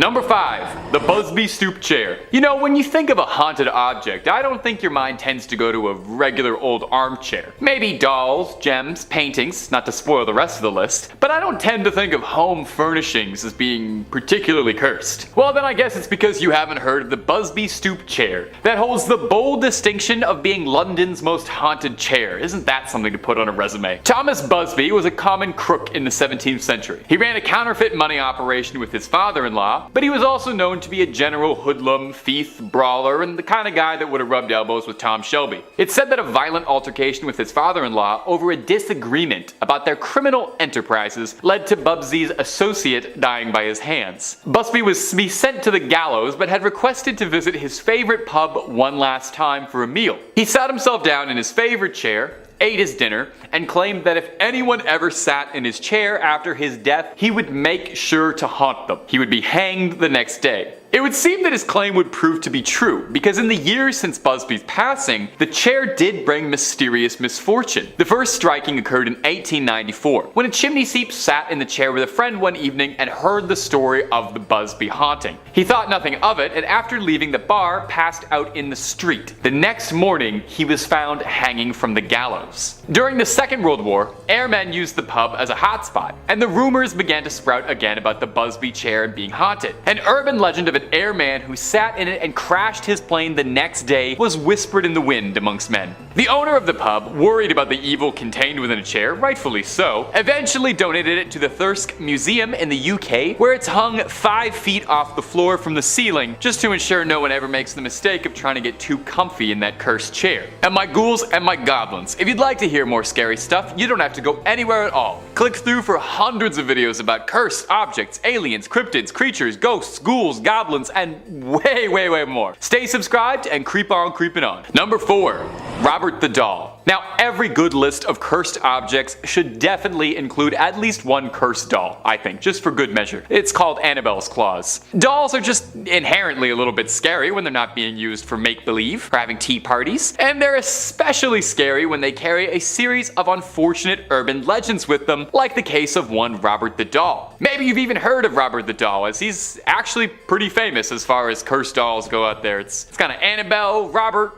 Number 5. The Busby Stoop Chair. You know, when you think of a haunted object, I don't think your mind tends to go to a regular old armchair. Maybe dolls, gems, paintings, not to spoil the rest of the list, but I don't tend to think of home furnishings as being particularly cursed. Well then I guess it's because you haven't heard of the Busby Stoop Chair, that holds the bold distinction of being London's most haunted chair. Isn't that something to put on a resume? Thomas Busby was a common crook in the 17th century. He ran a counterfeit money operation with his father-in-law, but he was also known to be a general hoodlum, thief, brawler, and the kind of guy that would have rubbed elbows with Tom Shelby. It's said that a violent altercation with his father-in-law over a disagreement about their criminal enterprises led to Busby's associate dying by his hands. Busby was to be sent to the gallows, but had requested to visit his favorite pub one last time for a meal. He sat himself down in his favorite chair, ate his dinner, and claimed that if anyone ever sat in his chair after his death, he would make sure to haunt them. He would be hanged the next day. It would seem that his claim would prove to be true, because in the years since Busby's passing, the chair did bring mysterious misfortune. The first striking occurred in 1894, when a chimney sweep sat in the chair with a friend one evening and heard the story of the Busby haunting. He thought nothing of it, and after leaving the bar, passed out in the street. The next morning, he was found hanging from the gallows. During the Second World War, airmen used the pub as a hotspot, and the rumors began to sprout again about the Busby chair being haunted. An urban legend of an airman who sat in it and crashed his plane the next day was whispered in the wind amongst men. The owner of the pub, worried about the evil contained within a chair, rightfully so, eventually donated it to the Thirsk Museum in the UK, where it's hung 5 feet off the floor from the ceiling, just to ensure no one ever makes the mistake of trying to get too comfy in that cursed chair. And my ghouls and my goblins, if you'd like to hear more scary stuff, you don't have to go anywhere at all. Click through for hundreds of videos about cursed objects, aliens, cryptids, creatures, ghosts, ghouls, goblins, and way more. Stay subscribed and creep on creeping on. Number 4. Robert the Doll. Now, every good list of cursed objects should definitely include at least one cursed doll, I think, just for good measure. It's called Annabelle's Claws. Dolls are just inherently a little bit scary when they're not being used for make-believe or having tea parties, and they're especially scary when they carry a series of unfortunate urban legends with them, like the case of one Robert the Doll. Maybe you've even heard of Robert the Doll, as he's actually pretty famous as far as cursed dolls go out there. It's kind of Annabelle, Robert,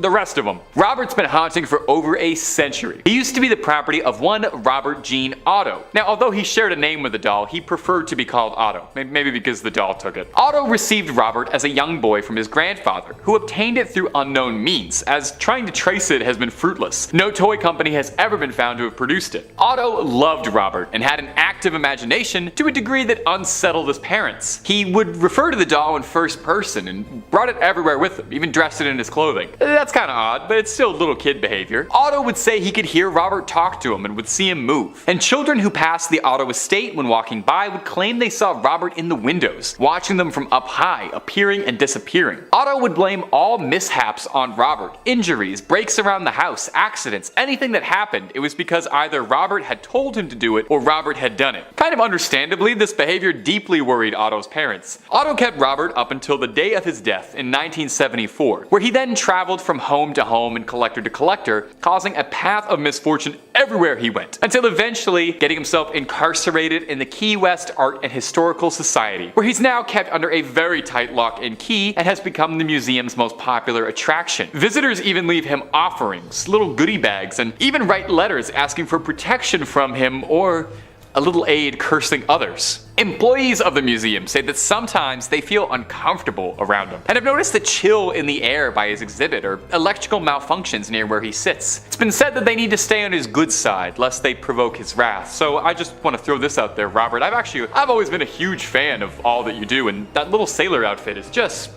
the rest of them. Robert's been haunting for over a century. He used to be the property of one Robert Jean Otto. Now, although he shared a name with the doll, he preferred to be called Otto, maybe because the doll took it. Otto received Robert as a young boy from his grandfather, who obtained it through unknown means, as trying to trace it has been fruitless. No toy company has ever been found to have produced it. Otto loved Robert and had an active imagination to a degree that unsettled his parents. He would refer to the doll in first person and brought it everywhere with him, even dressed it in his clothing. That's kind of odd, but it's still little kid behavior. Otto would say he could hear Robert talk to him and would see him move. And children who passed the Otto estate when walking by would claim they saw Robert in the windows, watching them from up high, appearing and disappearing. Otto would blame all mishaps on Robert. Injuries, breaks around the house, accidents, anything that happened, it was because either Robert had told him to do it or Robert had done it. Kind of understandably, this behavior deeply worried Otto's parents. Otto kept Robert up until the day of his death in 1974, where he then traveled from home to home and collector to collector, causing a path of misfortune everywhere he went, until eventually getting himself incarcerated in the Key West Art and Historical Society, where he's now kept under a very tight lock and key and has become the museum's most popular attraction. Visitors even leave him offerings, little goodie bags, and even write letters asking for protection from him or a little aid cursing others. Employees of the museum say that sometimes they feel uncomfortable around him, and have noticed the chill in the air by his exhibit or electrical malfunctions near where he sits. It's been said that they need to stay on his good side lest they provoke his wrath. So I just want to throw this out there, Robert. I've always been a huge fan of all that you do, and that little sailor outfit is just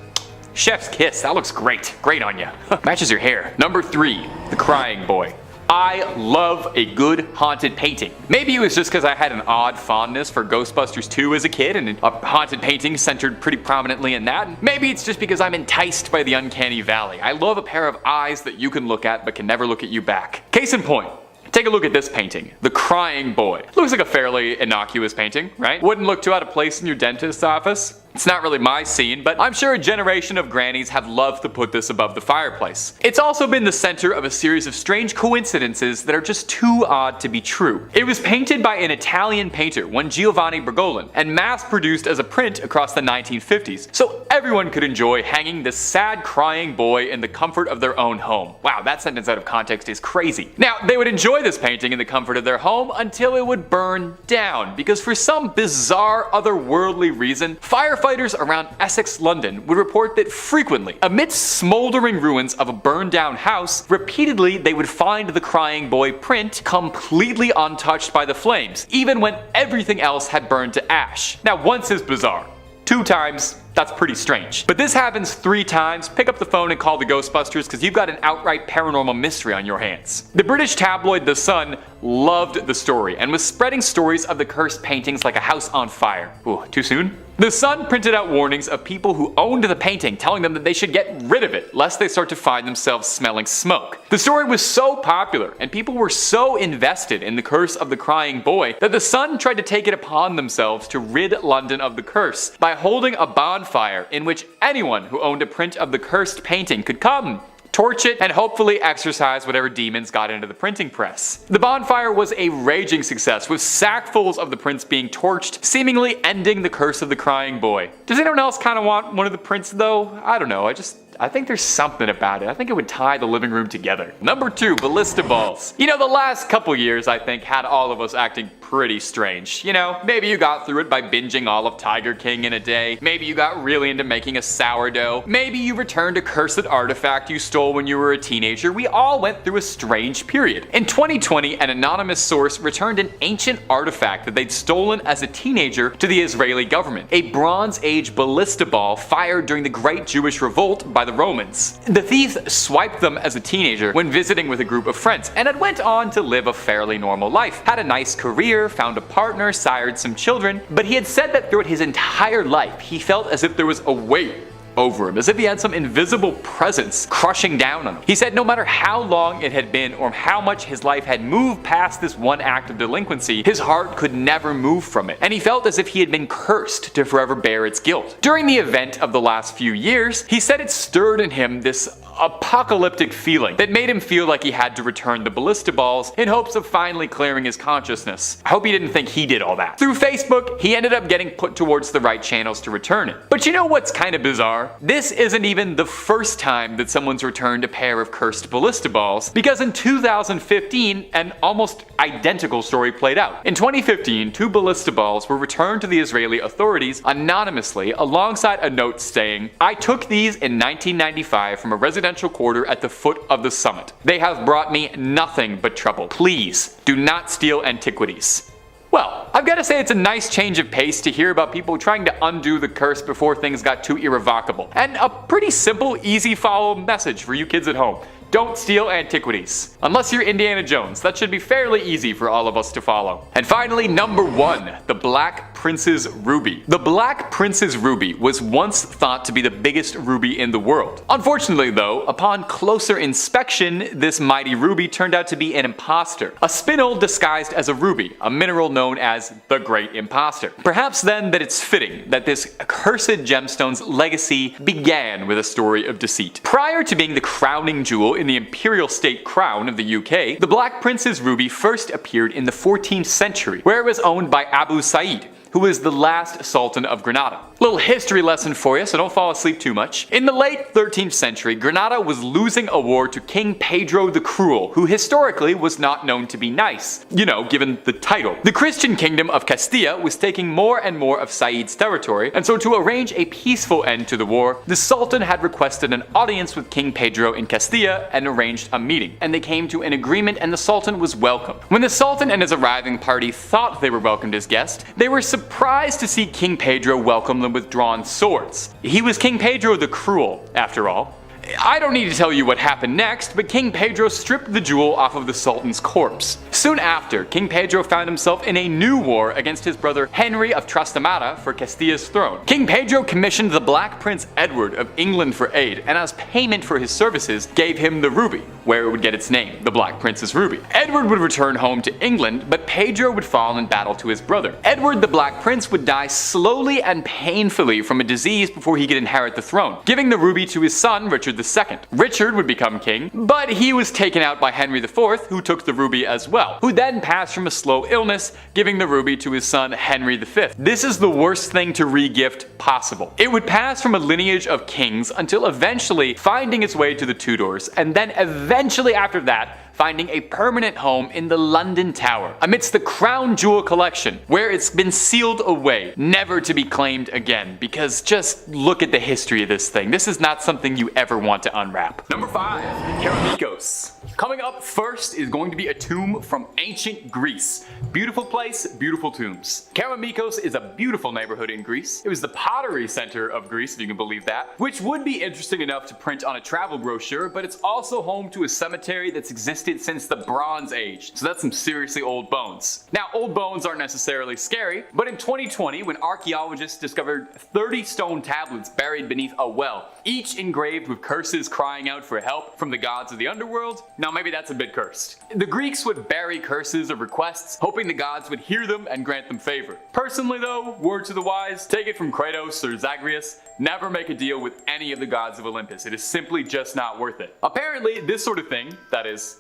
chef's kiss. That looks great. Great on you. Matches your hair. Number 3, the Crying Boy. I love a good haunted painting. Maybe it was just because I had an odd fondness for Ghostbusters 2 as a kid, and a haunted painting centered pretty prominently in that. Maybe it's just because I'm enticed by the uncanny valley. I love a pair of eyes that you can look at but can never look at you back. Case in point. Take a look at this painting, The Crying Boy. Looks like a fairly innocuous painting, right? Wouldn't look too out of place in your dentist's office. It's not really my scene, but I'm sure a generation of grannies have loved to put this above the fireplace. It's also been the center of a series of strange coincidences that are just too odd to be true. It was painted by an Italian painter, one Giovanni Bergolin, and mass-produced as a print across the 1950s, so everyone could enjoy hanging this sad crying boy in the comfort of their own home. Wow, that sentence out of context is crazy. Now, they would enjoy this painting in the comfort of their home until it would burn down, because for some bizarre otherworldly reason, firefighters around Essex, London would report that frequently, amidst smoldering ruins of a burned down house, repeatedly they would find the crying boy print completely untouched by the flames, even when everything else had burned to ash. Now, once is bizarre. 2 times, that's pretty strange. But this happens 3 times, pick up the phone and call the Ghostbusters because you've got an outright paranormal mystery on your hands. The British tabloid The Sun loved the story and was spreading stories of the cursed paintings like a house on fire. Ooh, too soon? The Sun printed out warnings of people who owned the painting, telling them that they should get rid of it lest they start to find themselves smelling smoke. The story was so popular and people were so invested in the curse of the crying boy that the Sun tried to take it upon themselves to rid London of the curse by holding a bonfire in which anyone who owned a print of the cursed painting could come, torch it, and hopefully exorcise whatever demons got into the printing press. The bonfire was a raging success, with sackfuls of the prints being torched, seemingly ending the curse of the crying boy. Does anyone else kind of want one of the prints though? I don't know, I think there's something about it. I think it would tie the living room together. Number 2, ballista balls. You know, the last couple years I think had all of us acting pretty strange. You know, maybe you got through it by binging all of Tiger King in a day. Maybe you got really into making a sourdough. Maybe you returned a cursed artifact you stole when you were a teenager. We all went through a strange period. In 2020, an anonymous source returned an ancient artifact that they'd stolen as a teenager to the Israeli government. A Bronze Age ballista ball fired during the Great Jewish Revolt by the Romans. The thief swiped them as a teenager when visiting with a group of friends and had went on to live a fairly normal life. Had a nice career, found a partner, sired some children, but he had said that throughout his entire life he felt as if there was a weight over him, as if he had some invisible presence crushing down on him. He said no matter how long it had been or how much his life had moved past this one act of delinquency, his heart could never move from it, and he felt as if he had been cursed to forever bear its guilt. During the event of the last few years, he said it stirred in him this apocalyptic feeling that made him feel like he had to return the ballista balls in hopes of finally clearing his consciousness. I hope he didn't think he did all that. Through Facebook, he ended up getting put towards the right channels to return it. But you know what's kind of bizarre? This isn't even the first time that someone's returned a pair of cursed ballista balls, because in 2015, an almost identical story played out. In 2015, 2 ballista balls were returned to the Israeli authorities anonymously alongside a note saying, "I took these in 1995 from a residential quarter at the foot of the summit. They have brought me nothing but trouble. Please do not steal antiquities." Well, I've got to say it's a nice change of pace to hear about people trying to undo the curse before things got too irrevocable. And a pretty simple, easy follow message for you kids at home. Don't steal antiquities. Unless you're Indiana Jones, that should be fairly easy for all of us to follow. And finally, number 1, the Black Prince's Ruby. The Black Prince's Ruby was once thought to be the biggest ruby in the world. Unfortunately though, upon closer inspection, this mighty ruby turned out to be an imposter. A spinel disguised as a ruby, a mineral known as the Great Imposter. Perhaps then that it's fitting that this cursed gemstone's legacy began with a story of deceit. Prior to being the crowning jewel in the imperial state crown of the UK, the Black Prince's Ruby first appeared in the 14th century, where it was owned by Abu Sa'id, who was the last Sultan of Granada. Little history lesson for you, so don't fall asleep too much. In the late 13th century, Granada was losing a war to King Pedro the Cruel, who historically was not known to be nice, you know, given the title. The Christian kingdom of Castilla was taking more and more of Said's territory, and so to arrange a peaceful end to the war, the Sultan had requested an audience with King Pedro in Castilla and arranged a meeting, and they came to an agreement and the Sultan was welcomed. When the Sultan and his arriving party thought they were welcomed as guests, they were surprised to see King Pedro welcome them with drawn swords. He was King Pedro the Cruel, after all. I don't need to tell you what happened next, but King Pedro stripped the jewel off of the Sultan's corpse. Soon after, King Pedro found himself in a new war against his brother Henry of Trastamara for Castilla's throne. King Pedro commissioned the Black Prince Edward of England for aid, and as payment for his services, gave him the ruby, where it would get its name, the Black Prince's Ruby. Edward would return home to England, but Pedro would fall in battle to his brother. Edward the Black Prince would die slowly and painfully from a disease before he could inherit the throne, giving the ruby to his son Richard II. Richard would become king, but he was taken out by Henry IV, who took the ruby as well, who then passed from a slow illness, giving the ruby to his son Henry V. This is the worst thing to re-gift possible. It would pass from a lineage of kings until eventually finding its way to the Tudors, and then eventually after that, finding a permanent home in the London Tower, amidst the crown jewel collection, where it's been sealed away, never to be claimed again, because just look at the history of this thing. This is not something you ever want to unwrap. Number 5. Kamikos. Coming up first is going to be a tomb from ancient Greece. Beautiful place, beautiful tombs. Kamikos is a beautiful neighborhood in Greece. It was the pottery center of Greece, if you can believe that, which would be interesting enough to print on a travel brochure, but it's also home to a cemetery that's existed since the Bronze Age, so that's some seriously old bones. Now, old bones aren't necessarily scary, but in 2020, when archaeologists discovered 30 stone tablets buried beneath a well, each engraved with curses crying out for help from the gods of the underworld, now maybe that's a bit cursed. The Greeks would bury curses or requests, hoping the gods would hear them and grant them favor. Personally though, word to the wise, take it from Kratos or Zagreus, never make a deal with any of the gods of Olympus. It is simply just not worth it. Apparently, this sort of thing, that is,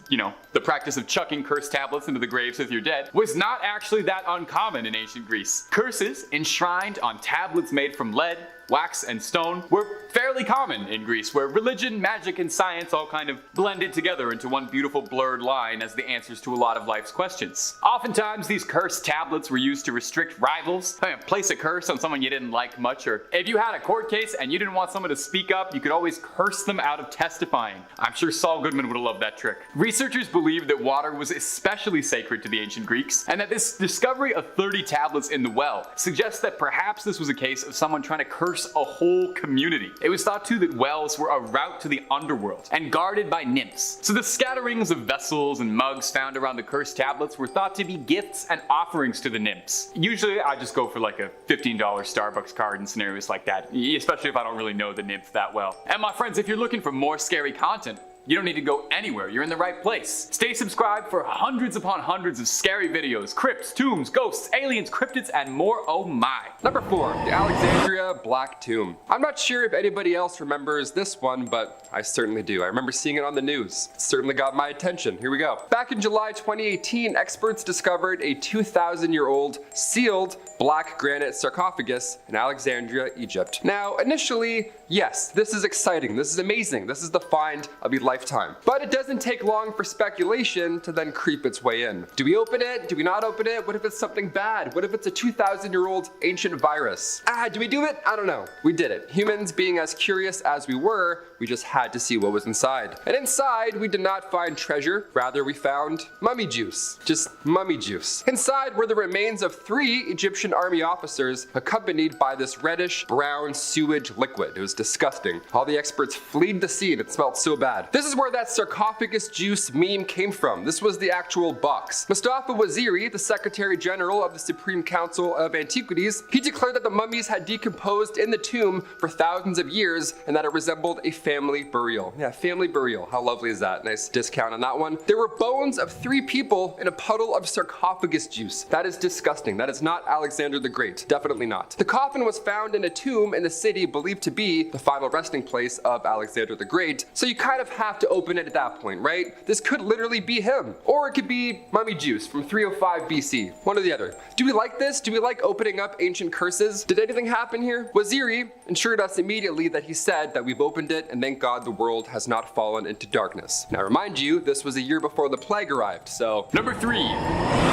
the practice of chucking cursed tablets into the graves of your dead, was not actually that uncommon in ancient Greece. Curses enshrined on tablets made from lead, wax, and stone were fairly common in Greece, where religion, magic, and science all kind of blended together into one beautiful blurred line as the answers to a lot of life's questions. Oftentimes, these cursed tablets were used to restrict rivals, place a curse on someone you didn't like much, or if you had a court case and you didn't want someone to speak up, you could always curse them out of testifying. I'm sure Saul Goodman would have loved that trick. Researchers believe that water was especially sacred to the ancient Greeks, and that this discovery of 30 tablets in the well suggests that perhaps this was a case of someone trying to curse a whole community. It was thought too that wells were a route to the underworld and guarded by nymphs. So the scatterings of vessels and mugs found around the cursed tablets were thought to be gifts and offerings to the nymphs. Usually I just go for like a $15 Starbucks card in scenarios like that, especially if I don't really know the nymph that well. And my friends, if you're looking for more scary content, you don't need to go anywhere, you're in the right place. Stay subscribed for hundreds upon hundreds of scary videos, crypts, tombs, ghosts, aliens, cryptids, and more, oh my. Number 4, the Alexandria Black Tomb. I'm not sure if anybody else remembers this one, but I certainly do. I remember seeing it on the news. It certainly got my attention. Here we go. Back in July 2018, experts discovered a 2,000-year-old sealed black granite sarcophagus in Alexandria, Egypt. Now, initially, yes, this is exciting. This is amazing. This is the find of a lifetime. But it doesn't take long for speculation to then creep its way in. Do we open it? Do we not open it? What if it's something bad? What if it's a 2,000-year-old ancient virus? Do we do it? I don't know. We did it. Humans being as curious as we were, we just had to see what was inside. And inside, we did not find treasure. Rather, we found mummy juice. Just mummy juice. Inside were the remains of 3 Egyptian army officers accompanied by this reddish brown sewage liquid. It was disgusting. All the experts fled the scene. It smelled so bad. This is where that sarcophagus juice meme came from. This was the actual box. Mustafa Waziri, the Secretary General of the Supreme Council of Antiquities, he declared that the mummies had decomposed in the tomb for thousands of years and that it resembled a family burial. Yeah, family burial. How lovely is that? Nice discount on that one. There were bones of 3 people in a puddle of sarcophagus juice. That is disgusting. That is not Alexander the Great. Definitely not. The coffin was found in a tomb in the city believed to be the final resting place of Alexander the Great, so you kind of have to open it at that point, right? This could literally be him. Or it could be mummy juice from 305 BC. One or the other. Do we like this? Do we like opening up ancient curses? Did anything happen here? Waziri assured us immediately that he said that we've opened it and thank God the world has not fallen into darkness. Now remind you, this was a year before the plague arrived, so. Number 3,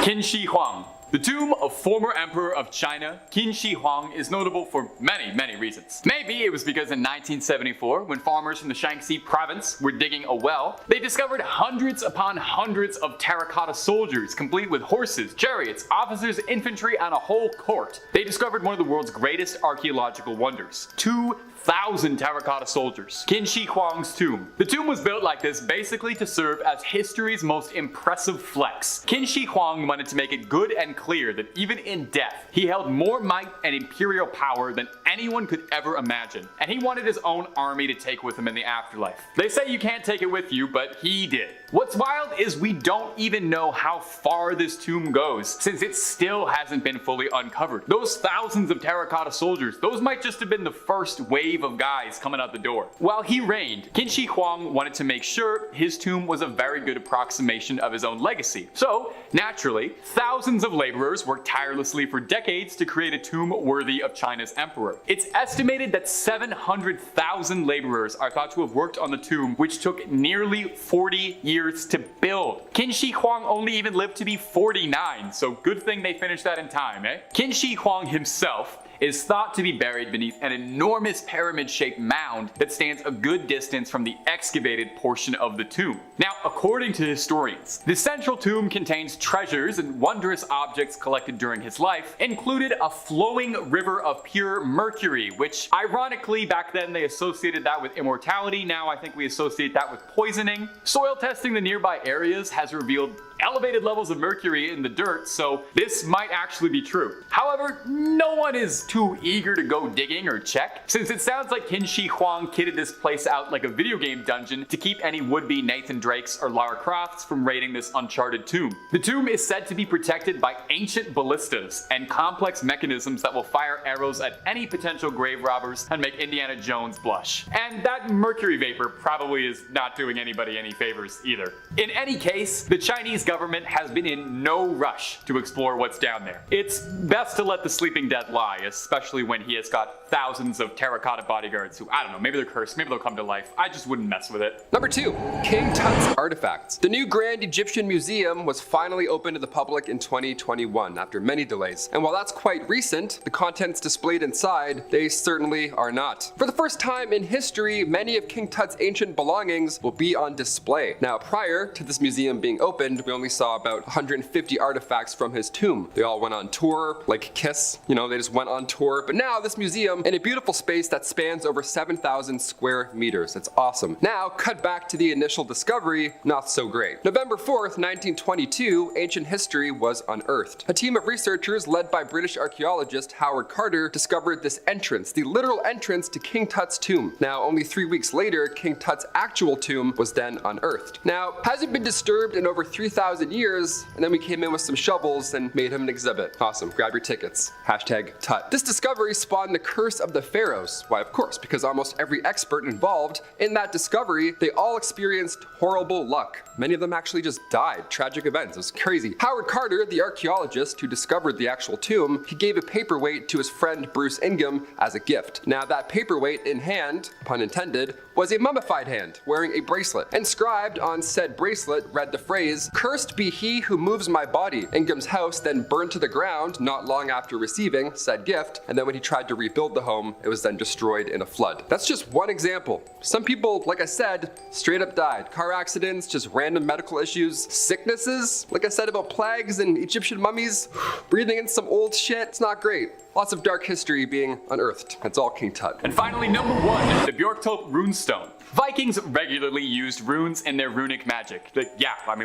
Qin Shi Huang. The tomb of former Emperor of China, Qin Shi Huang, is notable for many reasons. Maybe it was because in 1974, when farmers from the Shaanxi province were digging a well, they discovered hundreds upon hundreds of terracotta soldiers, complete with horses, chariots, officers, infantry, and a whole court. They discovered one of the world's greatest archaeological wonders. 2,000 terracotta soldiers. Qin Shi Huang's tomb. The tomb was built like this basically to serve as history's most impressive flex. Qin Shi Huang wanted to make it good and clear that even in death, he held more might and imperial power than anyone could ever imagine, and he wanted his own army to take with him in the afterlife. They say you can't take it with you, but he did. What's wild is we don't even know how far this tomb goes, since it still hasn't been fully uncovered. Those thousands of terracotta soldiers, those might just have been the first wave of guys coming out the door. While he reigned, Qin Shi Huang wanted to make sure his tomb was a very good approximation of his own legacy. So, naturally, thousands of laborers worked tirelessly for decades to create a tomb worthy of China's emperor. It's estimated that 700,000 laborers are thought to have worked on the tomb, which took nearly 40 years to build. Qin Shi Huang only even lived to be 49, so good thing they finished that in time, eh? Qin Shi Huang himself is thought to be buried beneath an enormous pyramid-shaped mound that stands a good distance from the excavated portion of the tomb. Now, according to historians, the central tomb contains treasures and wondrous objects collected during his life, included a flowing river of pure mercury, which ironically back then they associated that with immortality. Now I think we associate that with poisoning. Soil testing the nearby areas has revealed elevated levels of mercury in the dirt, so this might actually be true. However, no one is too eager to go digging or check, since it sounds like Qin Shi Huang kitted this place out like a video game dungeon to keep any would-be Nathan Drakes or Lara Crofts from raiding this uncharted tomb. The tomb is said to be protected by ancient ballistas and complex mechanisms that will fire arrows at any potential grave robbers and make Indiana Jones blush. And that mercury vapor probably is not doing anybody any favors either. In any case, the Chinese government has been in no rush to explore what's down there. It's best to let the sleeping dead lie, especially when he has got thousands of terracotta bodyguards who, I don't know, maybe they're cursed, maybe they'll come to life. I just wouldn't mess with it. Number 2. King Tut's artifacts. The new Grand Egyptian Museum was finally opened to the public in 2021 after many delays. And while that's quite recent, the contents displayed inside, they certainly are not. For the first time in history, many of King Tut's ancient belongings will be on display. Now, prior to this museum being opened, we only saw about 150 artifacts from his tomb. They all went on tour, like Kiss, they just went on tour. But now this museum in a beautiful space that spans over 7,000 square meters. That's awesome. Now, cut back to the initial discovery, not so great. November 4th, 1922, ancient history was unearthed. A team of researchers led by British archaeologist Howard Carter discovered this entrance, the literal entrance to King Tut's tomb. Now, only 3 weeks later, King Tut's actual tomb was then unearthed. Now, hasn't been disturbed in over 3,000 years, and then we came in with some shovels and made him an exhibit. Awesome, grab your tickets. Hashtag Tut. This discovery spawned the curse of the pharaohs. Why, of course, because almost every expert involved in that discovery, they all experienced horrible luck. Many of them actually just died. Tragic events. It was crazy. Howard Carter, the archaeologist who discovered the actual tomb, he gave a paperweight to his friend Bruce Ingham as a gift. Now, that paperweight in hand, pun intended, was a mummified hand wearing a bracelet. Inscribed on said bracelet read the phrase, "Cursed be he who moves my body." Ingham's house then burned to the ground not long after receiving said gift, and then when he tried to rebuild the home, it was then destroyed in a flood. That's just one example. Some people, like I said, straight up died. Car accidents, just random medical issues, sicknesses, like I said about plagues and Egyptian mummies, breathing in some old shit. It's not great. Lots of dark history being unearthed. That's all King Tut. And finally, number 1, the Bjorkto Runestone. Vikings regularly used runes in their runic magic.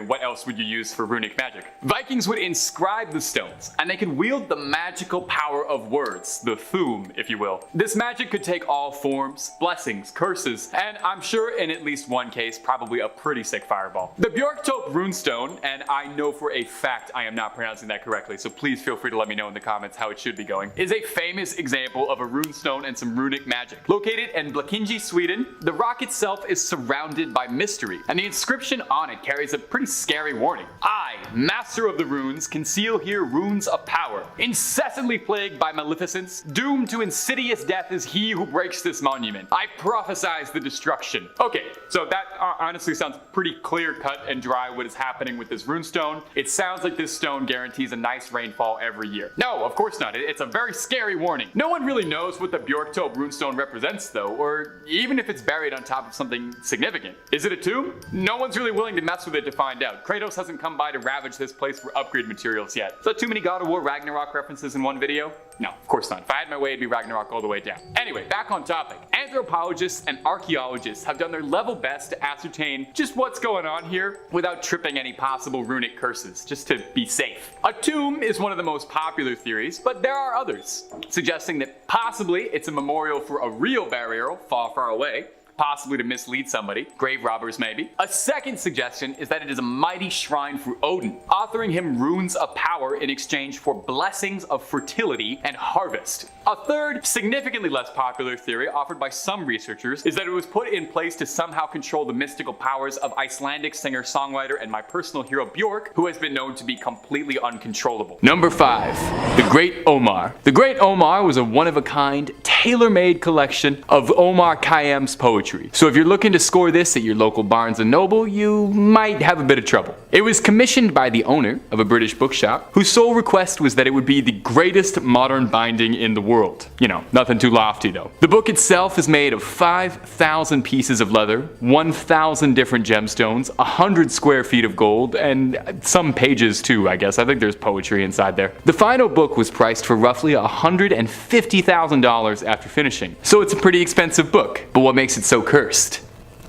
What else would you use for runic magic? Vikings would inscribe the stones, and they could wield the magical power of words, the thum, if you will. This magic could take all forms, blessings, curses, and I'm sure in at least one case, probably a pretty sick fireball. The Bjorkto Runestone, and I know for a fact I am not pronouncing that correctly, so please feel free to let me know in the comments how it should be going, is a famous example of a runestone and some runic magic. Located in Blekinge, Sweden, the rock itself is surrounded by mystery, and the inscription on it carries a pretty scary warning. warning. I, master of the runes, conceal here runes of power. Incessantly plagued by maleficence, doomed to insidious death is he who breaks this monument. I prophesize the destruction. Okay, so that honestly sounds pretty clear-cut and dry what is happening with this runestone. It sounds like this stone guarantees a nice rainfall every year. No, of course not. It's a very scary warning. No one really knows what the Bjorkto Runestone represents though, or even if it's buried on top of something significant. Is it a tomb? No one's really willing to mess with it to find out. Kratos hasn't come by to ravage this place for upgrade materials yet. Is that too many God of War Ragnarok references in one video? No, of course not. If I had my way, it'd be Ragnarok all the way down. Anyway, back on topic. Anthropologists and archaeologists have done their level best to ascertain just what's going on here without tripping any possible runic curses, just to be safe. A tomb is one of the most popular theories, but there are others, suggesting that possibly it's a memorial for a real burial far, far away, possibly to mislead somebody, grave robbers maybe. A second suggestion is that it is a mighty shrine for Odin, offering him runes of power in exchange for blessings of fertility and harvest. A third, significantly less popular theory offered by some researchers is that it was put in place to somehow control the mystical powers of Icelandic singer-songwriter and my personal hero Bjork, who has been known to be completely uncontrollable. Number 5. The Great Omar. The Great Omar was a one-of-a-kind, tailor-made collection of Omar Khayyam's poetry. So if you're looking to score this at your local Barnes & Noble, you might have a bit of trouble. It was commissioned by the owner of a British bookshop, whose sole request was that it would be the greatest modern binding in the world. You know, nothing too lofty though. The book itself is made of 5,000 pieces of leather, 1,000 different gemstones, 100 square feet of gold, and some pages too, I guess. I think there's poetry inside there. The final book was priced for roughly $150,000 after finishing. So it's a pretty expensive book, but what makes it so cursed?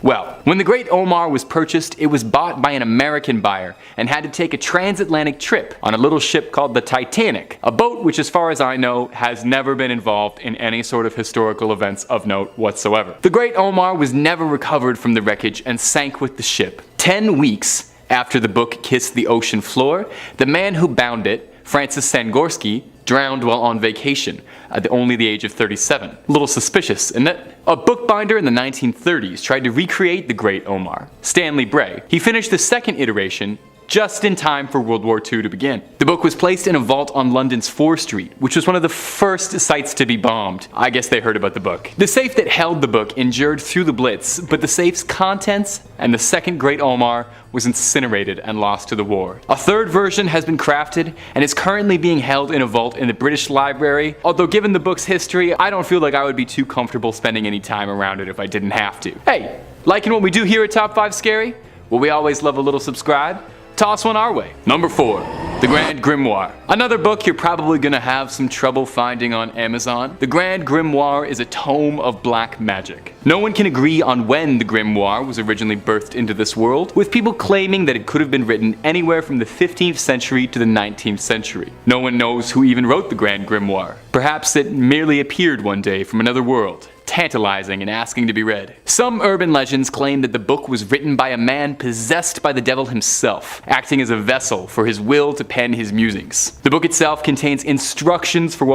Well, when the Great Omar was purchased, it was bought by an American buyer and had to take a transatlantic trip on a little ship called the Titanic, a boat which, as far as I know, has never been involved in any sort of historical events of note whatsoever. The Great Omar was never recovered from the wreckage and sank with the ship. 10 weeks after the book kissed the ocean floor, the man who bound it, Francis Sangorsky, drowned while on vacation at only the age of 37. A little suspicious, isn't it? A bookbinder in the 1930s tried to recreate the Great Omar, Stanley Bray. He finished the second iteration just in time for World War II to begin. The book was placed in a vault on London's Fore Street, which was one of the first sites to be bombed. I guess they heard about the book. The safe that held the book endured through the Blitz, but the safe's contents and the second Great Omar was incinerated and lost to the war. A third version has been crafted and is currently being held in a vault in the British Library, although given the book's history, I don't feel like I would be too comfortable spending any time around it if I didn't have to. Hey, liking what we do here at Top 5 Scary? Well, we always love a little subscribe. Toss one our way. Number 4. The Grand Grimoire. Another book you're probably gonna have some trouble finding on Amazon. The Grand Grimoire is a tome of black magic. No one can agree on when the Grimoire was originally birthed into this world, with people claiming that it could have been written anywhere from the 15th century to the 19th century. No one knows who even wrote the Grand Grimoire. Perhaps it merely appeared one day from another world, tantalizing and asking to be read. Some urban legends claim that the book was written by a man possessed by the devil himself, acting as a vessel for his will to pen his musings. The book itself contains instructions for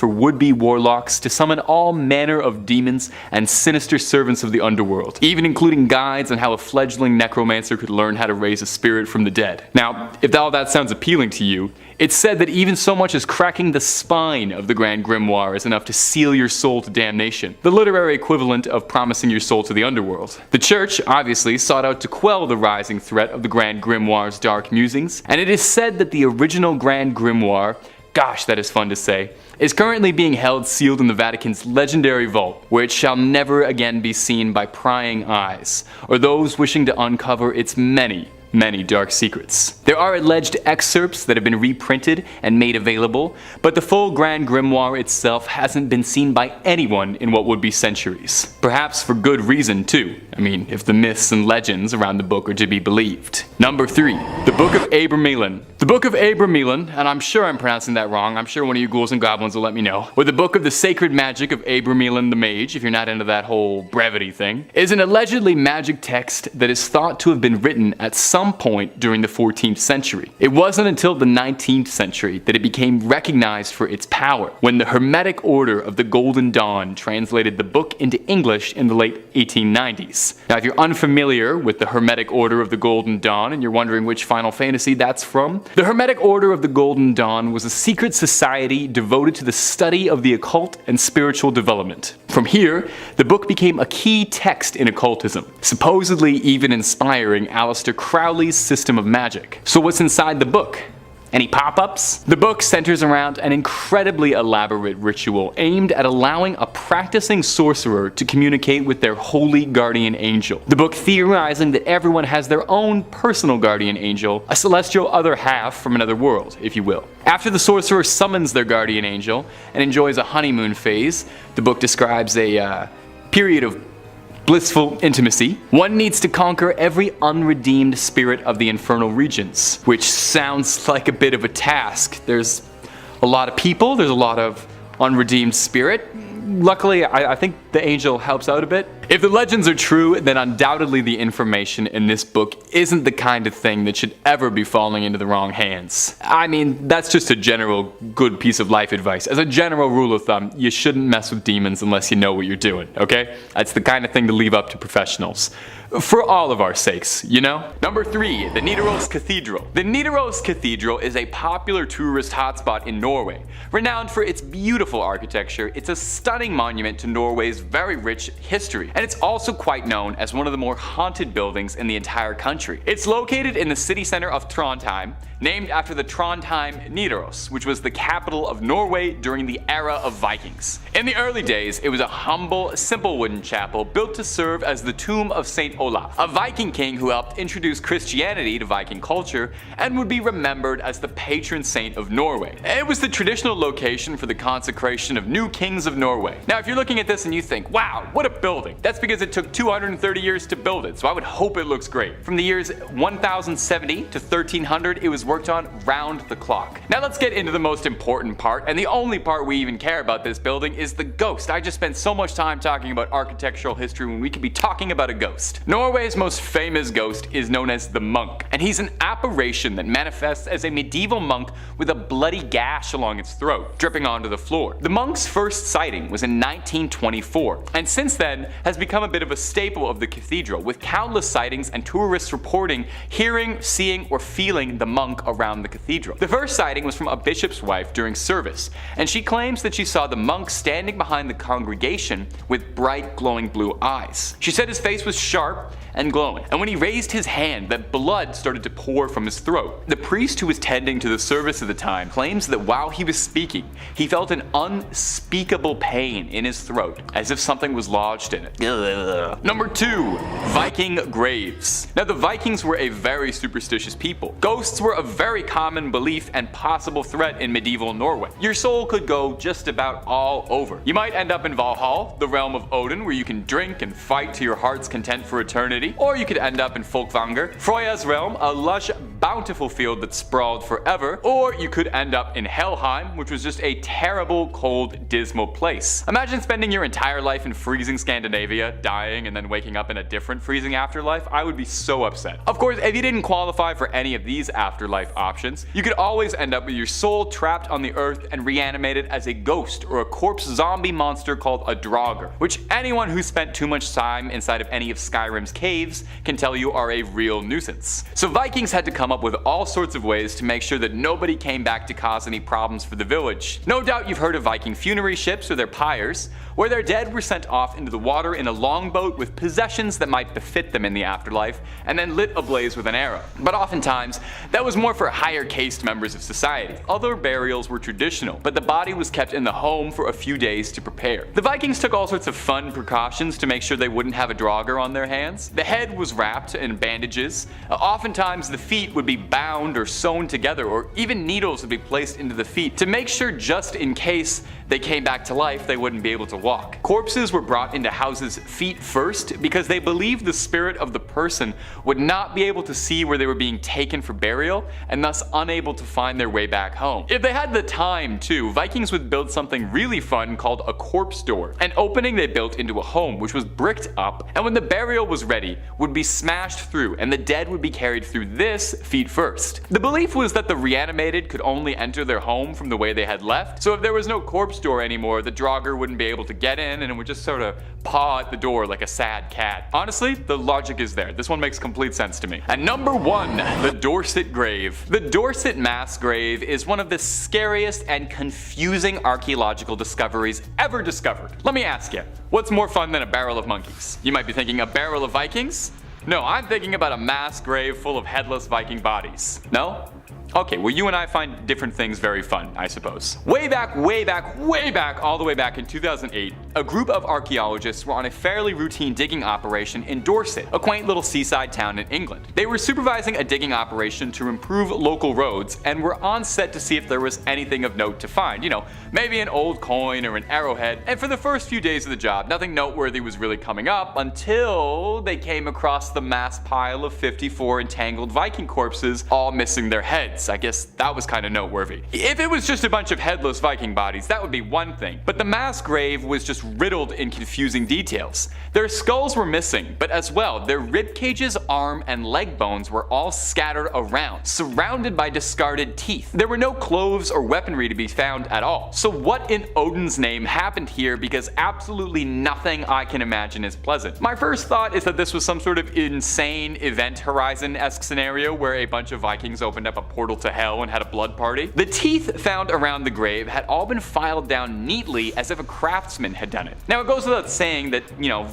would-be warlocks to summon all manner of demons and sinister servants of the underworld, even including guides on how a fledgling necromancer could learn how to raise a spirit from the dead. Now, if all that sounds appealing to you, it's said that even so much as cracking the spine of the Grand Grimoire is enough to seal your soul to damnation, the literary equivalent of promising your soul to the underworld. The church, obviously, sought out to quell the rising threat of the Grand Grimoire's dark musings, and it is said that the original Grand Grimoire, gosh, that is fun to say, is currently being held sealed in the Vatican's legendary vault, where it shall never again be seen by prying eyes, or those wishing to uncover its many dark secrets. There are alleged excerpts that have been reprinted and made available, but the full Grand Grimoire itself hasn't been seen by anyone in what would be centuries. Perhaps for good reason too. I mean, if the myths and legends around the book are to be believed. Number 3. The Book of Abramelin. The Book of Abramelin, and I'm sure I'm pronouncing that wrong, I'm sure one of you ghouls and goblins will let me know, or the Book of the Sacred Magic of Abramelin the Mage, if you're not into that whole brevity thing, is an allegedly magic text that is thought to have been written at some some point during the 14th century. It wasn't until the 19th century that it became recognized for its power, when the Hermetic Order of the Golden Dawn translated the book into English in the late 1890s. Now, if you're unfamiliar with the Hermetic Order of the Golden Dawn and you're wondering which Final Fantasy that's from, the Hermetic Order of the Golden Dawn was a secret society devoted to the study of the occult and spiritual development. From here, the book became a key text in occultism, supposedly even inspiring Aleister Crowley's system of magic. So what's inside the book? Any pop-ups? The book centers around an incredibly elaborate ritual aimed at allowing a practicing sorcerer to communicate with their holy guardian angel. The book theorizing that everyone has their own personal guardian angel, a celestial other half from another world, if you will. After the sorcerer summons their guardian angel and enjoys a honeymoon phase, the book describes a period of blissful intimacy. One needs to conquer every unredeemed spirit of the infernal regions, which sounds like a bit of a task. There's a lot of people, there's a lot of unredeemed spirit. Luckily, I think the angel helps out a bit. If the legends are true, then undoubtedly the information in this book isn't the kind of thing that should ever be falling into the wrong hands. I mean, that's just a general good piece of life advice. As a general rule of thumb, you shouldn't mess with demons unless you know what you're doing, okay? That's the kind of thing to leave up to professionals. For all of our sakes, you know? Number 3, the Nidaros Cathedral. The Nidaros Cathedral is a popular tourist hotspot in Norway. Renowned for its beautiful architecture, it's a stunning monument to Norway's very rich history, and it's also quite known as one of the more haunted buildings in the entire country. It's located in the city center of Trondheim, named after the Trondheim Nidaros, which was the capital of Norway during the era of Vikings. In the early days, it was a humble, simple wooden chapel built to serve as the tomb of Saint Olaf, a Viking king who helped introduce Christianity to Viking culture and would be remembered as the patron saint of Norway. It was the traditional location for the consecration of new kings of Norway. Now, if you're looking at this and you think, wow, what a building, that's because it took 230 years to build it, so I would hope it looks great. From the years 1070 to 1300, it was worked on round the clock. Now let's get into the most important part, and the only part we even care about this building is the ghost. I just spent so much time talking about architectural history when we could be talking about a ghost. Norway's most famous ghost is known as the monk, and he's an apparition that manifests as a medieval monk with a bloody gash along its throat, dripping onto the floor. The monk's first sighting was in 1924, and since then has become a bit of a staple of the cathedral, with countless sightings and tourists reporting hearing, seeing, or feeling the monk around the cathedral. The first sighting was from a bishop's wife during service, and she claims that she saw the monk standing behind the congregation with bright glowing blue eyes. She said his face was sharp and glowing, and when he raised his hand, that blood started to pour from his throat. The priest who was tending to the service at the time claims that while he was speaking, he felt an unspeakable pain in his throat, as if something was lodged in it. Number 2, Viking graves. Now, the Vikings were a very superstitious people. Ghosts were a very common belief and possible threat in medieval Norway. Your soul could go just about all over. You might end up in Valhall, the realm of Odin, where you can drink and fight to your heart's content for eternity, or you could end up in Folkvanger, Freya's realm, a lush, bountiful field that sprawled forever, or you could end up in Helheim, which was just a terrible, cold, dismal place. Imagine spending your entire life in freezing Scandinavia, dying, and then waking up in a different freezing afterlife. I would be so upset. Of course, if you didn't qualify for any of these afterlife options, you could always end up with your soul trapped on the earth and reanimated as a ghost or a corpse zombie monster called a Draugr, which anyone who spent too much time inside of any of Skyrim's caves can tell you are a real nuisance. So Vikings had to come up with all sorts of ways to make sure that nobody came back to cause any problems for the village. No doubt you've heard of Viking funerary ships or their pyres, where their dead were sent off into the water in a longboat with possessions that might befit them in the afterlife, and then lit ablaze with an arrow. But oftentimes, that was more for higher caste members of society. Other burials were traditional, but the body was kept in the home for a few days to prepare. The Vikings took all sorts of fun precautions to make sure they wouldn't have a Draugr on their hands. The head was wrapped in bandages. Oftentimes the feet would be bound or sewn together, or even needles would be placed into the feet to make sure, just in case, they came back to life, they wouldn't be able to walk. Corpses were brought into houses feet first because they believed the spirit of the person would not be able to see where they were being taken for burial and thus unable to find their way back home. If they had the time too, Vikings would build something really fun called a corpse door, an opening they built into a home which was bricked up, and when the burial was ready would be smashed through and the dead would be carried through this feet first. The belief was that the reanimated could only enter their home from the way they had left, so if there was no corpse door anymore, the Draugr wouldn't be able to get in and it would just sort of paw at the door like a sad cat. Honestly, the logic is there. This one makes complete sense to me. And number 1, the Dorset grave. The Dorset mass grave is one of the scariest and confusing archaeological discoveries ever discovered. Let me ask you, what's more fun than a barrel of monkeys? You might be thinking a barrel of Vikings? No, I'm thinking about a mass grave full of headless Viking bodies. No? Okay, well you and I find different things very fun, I suppose. Way back, all the way back in 2008, a group of archaeologists were on a fairly routine digging operation in Dorset, a quaint little seaside town in England. They were supervising a digging operation to improve local roads and were on set to see if there was anything of note to find. You know, maybe an old coin or an arrowhead. And for the first few days of the job, nothing noteworthy was really coming up until they came across the mass pile of 54 entangled Viking corpses, all missing their heads. I guess that was kind of noteworthy. If it was just a bunch of headless Viking bodies, that would be one thing, but the mass grave was just riddled in confusing details. Their skulls were missing, but as well, their rib cages, arm, and leg bones were all scattered around, surrounded by discarded teeth. There were no clothes or weaponry to be found at all. So what in Odin's name happened here, because absolutely nothing I can imagine is pleasant. My first thought is that this was some sort of insane Event Horizon-esque scenario where a bunch of Vikings opened up a portal to hell and had a blood party. The teeth found around the grave had all been filed down neatly as if a craftsman had done it. Now it goes without saying that,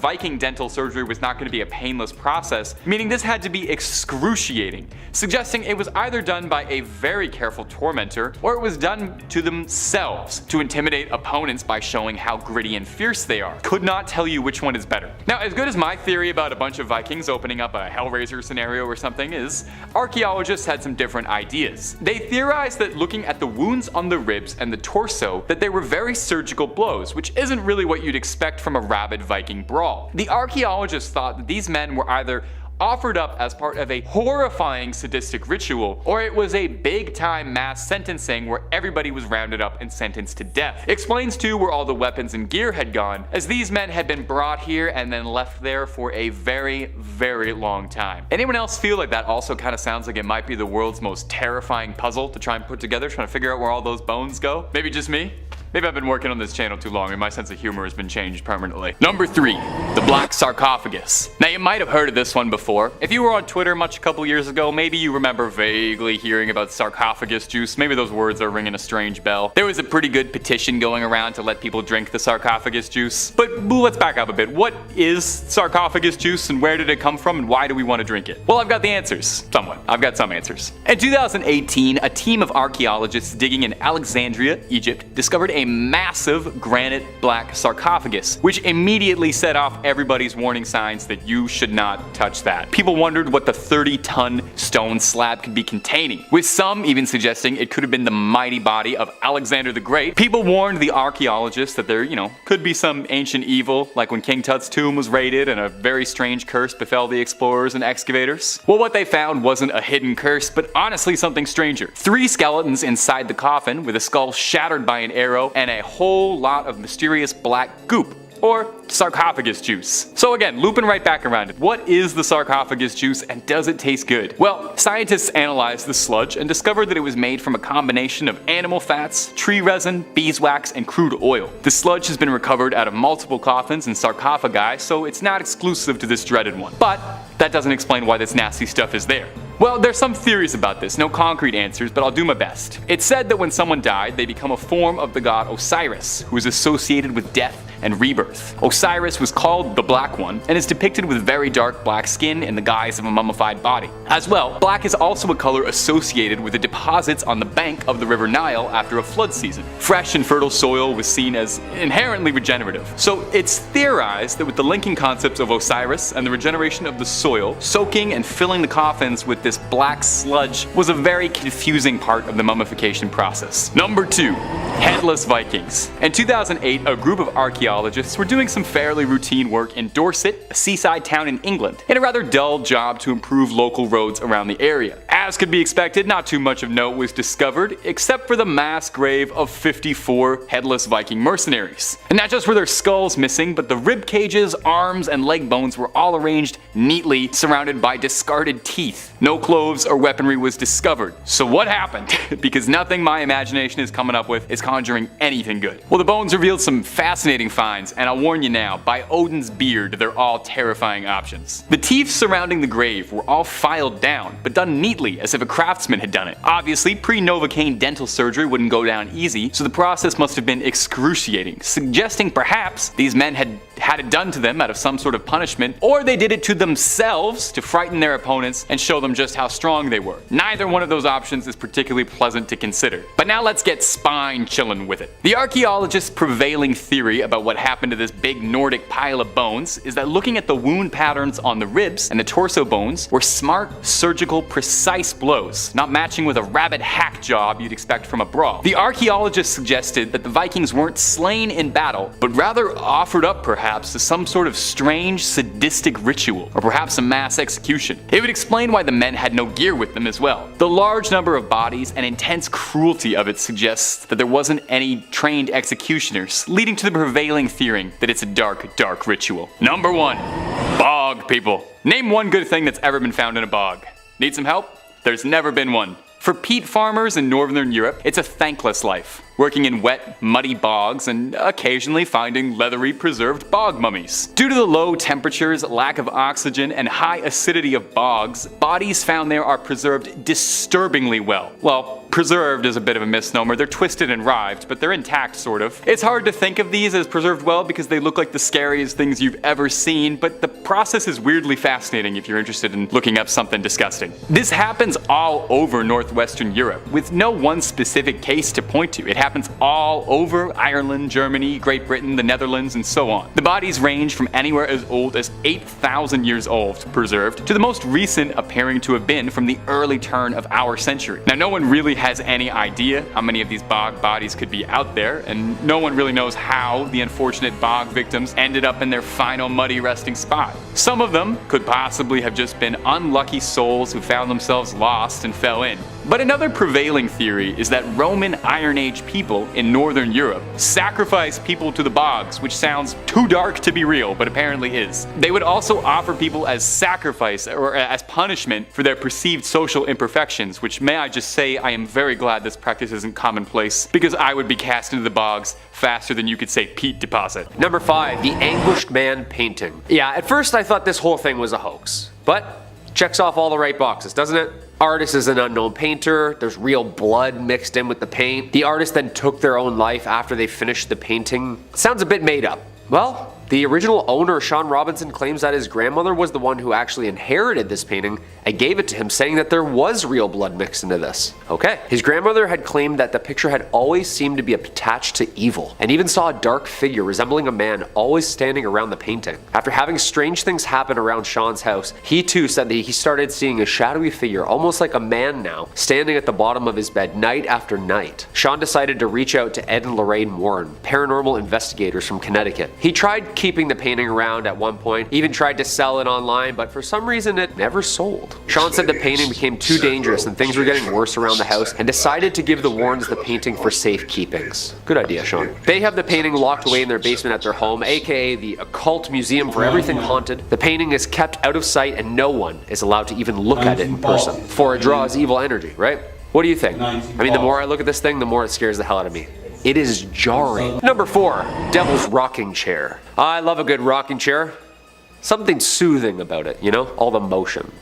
Viking dental surgery was not going to be a painless process, meaning this had to be excruciating, suggesting it was either done by a very careful tormentor or it was done to themselves to intimidate opponents by showing how gritty and fierce they are. Could not tell you which one is better. Now, as good as my theory about a bunch of Vikings opening up a Hellraiser scenario or something is, archaeologists had some different ideas. They theorized that looking at the wounds on the ribs and the torso, that they were very surgical blows, which isn't really what you'd expect from a rabid Viking brawl. The archaeologists thought that these men were either offered up as part of a horrifying sadistic ritual, or it was a big-time mass sentencing where everybody was rounded up and sentenced to death. Explains too where all the weapons and gear had gone, as these men had been brought here and then left there for a very, very long time. Anyone else feel like that also kind of sounds like it might be the world's most terrifying puzzle to try and put together, trying to figure out where all those bones go? Maybe just me? Maybe I've been working on this channel too long and my sense of humor has been changed permanently. Number 3, the Black Sarcophagus. Now you might have heard of this one before. If you were on Twitter much a couple years ago, maybe you remember vaguely hearing about Sarcophagus Juice. Maybe those words are ringing a strange bell. There was a pretty good petition going around to let people drink the Sarcophagus Juice. But let's back up a bit. What is Sarcophagus Juice and where did it come from and why do we want to drink it? Well, I've got the answers. Somewhat. I've got some answers. In 2018, a team of archaeologists digging in Alexandria, Egypt, discovered a massive granite black sarcophagus, which immediately set off everybody's warning signs that you should not touch that. People wondered what the 30-ton stone slab could be containing, with some even suggesting it could have been the mighty body of Alexander the Great. People warned the archaeologists that there, could be some ancient evil, like when King Tut's tomb was raided and a very strange curse befell the explorers and excavators. Well, what they found wasn't a hidden curse, but honestly something stranger. 3 skeletons inside the coffin, with a skull shattered by an arrow, and a whole lot of mysterious black goop, or sarcophagus juice. So again, looping right back around it. What is the sarcophagus juice and does it taste good? Well, scientists analyzed the sludge and discovered that it was made from a combination of animal fats, tree resin, beeswax, and crude oil. The sludge has been recovered out of multiple coffins and sarcophagi, so it's not exclusive to this dreaded one. But that doesn't explain why this nasty stuff is there. Well, there's some theories about this, no concrete answers, but I'll do my best. It's said that when someone died, they become a form of the god Osiris, who is associated with death and rebirth. Osiris was called the Black One and is depicted with very dark black skin in the guise of a mummified body. As well, black is also a color associated with the deposits on the bank of the River Nile after a flood season. Fresh and fertile soil was seen as inherently regenerative. So it's theorized that with the linking concepts of Osiris and the regeneration of the soil, soaking and filling the coffins with this black sludge was a very confusing part of the mummification process. Number 2. Headless Vikings. In 2008, a group of archaeologists were doing some fairly routine work in Dorset, a seaside town in England, in a rather dull job to improve local roads around the area. As could be expected, not too much of note was discovered, except for the mass grave of 54 headless Viking mercenaries. And not just were their skulls missing, but the rib cages, arms, and leg bones were all arranged neatly, surrounded by discarded teeth. No clothes or weaponry was discovered. So what happened? Because nothing my imagination is coming up with is conjuring anything good. Well, the bones revealed some fascinating finds, and I'll warn you now, by Odin's beard, they're all terrifying options. The teeth surrounding the grave were all filed down, but done neatly as if a craftsman had done it. Obviously, pre-Novocaine dental surgery wouldn't go down easy, so the process must have been excruciating, suggesting perhaps these men had it done to them out of some sort of punishment, or they did it to themselves to frighten their opponents and show them just how strong they were. Neither one of those options is particularly pleasant to consider. But now let's get spine chillin' with it. The archaeologists' prevailing theory about what happened to this big Nordic pile of bones is that looking at the wound patterns on the ribs and the torso bones were smart, surgical, precise blows, not matching with a rabid hack job you'd expect from a brawl. The archaeologists suggested that the Vikings weren't slain in battle, but rather offered up perhaps to some sort of strange, sadistic ritual, or perhaps a mass execution. It would explain why the men had no gear with them as well. The large number of bodies and intense cruelty of it suggests that there wasn't any trained executioners, leading to the prevailing theory that it's a dark, dark ritual. Number 1. Bog people. Name one good thing that's ever been found in a bog. Need some help? There's never been one. For peat farmers in northern Europe, it's a thankless life, working in wet, muddy bogs and occasionally finding leathery preserved bog mummies. Due to the low temperatures, lack of oxygen, and high acidity of bogs, bodies found there are preserved disturbingly well. Well, preserved is a bit of a misnomer. They're twisted and rived, but they're intact, sort of. It's hard to think of these as preserved well because they look like the scariest things you've ever seen, but the process is weirdly fascinating if you're interested in looking up something disgusting. This happens all over northwestern Europe, with no one specific case to point to. It happens all over Ireland, Germany, Great Britain, the Netherlands, and so on. The bodies range from anywhere as old as 8,000 years old, preserved, to the most recent appearing to have been from the early turn of our century. Now, no one really has any idea how many of these bog bodies could be out there, and no one really knows how the unfortunate bog victims ended up in their final muddy resting spot. Some of them could possibly have just been unlucky souls who found themselves lost and fell in. But another prevailing theory is that Roman Iron Age people in northern Europe sacrificed people to the bogs, which sounds too dark to be real, but apparently is. They would also offer people as sacrifice or as punishment for their perceived social imperfections, which, may I just say, I am very glad this practice isn't commonplace, because I would be cast into the bogs faster than you could say peat deposit. Number 5, the Anguished Man Painting. Yeah, at first I thought this whole thing was a hoax, but checks off all the right boxes, doesn't it? Artist is an unknown painter, there's real blood mixed in with the paint. The artist then took their own life after they finished the painting. Sounds a bit made up. Well, the original owner, Sean Robinson, claims that his grandmother was the one who actually inherited this painting and gave it to him, saying that there was real blood mixed into this. Okay. His grandmother had claimed that the picture had always seemed to be attached to evil, and even saw a dark figure resembling a man always standing around the painting. After having strange things happen around Sean's house, he too said that he started seeing a shadowy figure, almost like a man now, standing at the bottom of his bed night after night. Sean decided to reach out to Ed and Lorraine Warren, paranormal investigators from Connecticut. He tried keeping the painting around at one point, even tried to sell it online, but for some reason it never sold. Sean said the painting became too dangerous and things were getting worse around the house, and decided to give the Warrens the painting for safekeepings. Good idea, Sean. They have the painting locked away in their basement at their home, aka the occult museum for everything haunted. The painting is kept out of sight and no one is allowed to even look at it in person, for it draws evil energy, right? What do you think? I mean, the more I look at this thing, the more it scares the hell out of me. It is jarring. Number 4, Devil's Rocking Chair. I love a good rocking chair. Something soothing about it, you know? All the motion.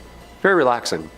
Very relaxing.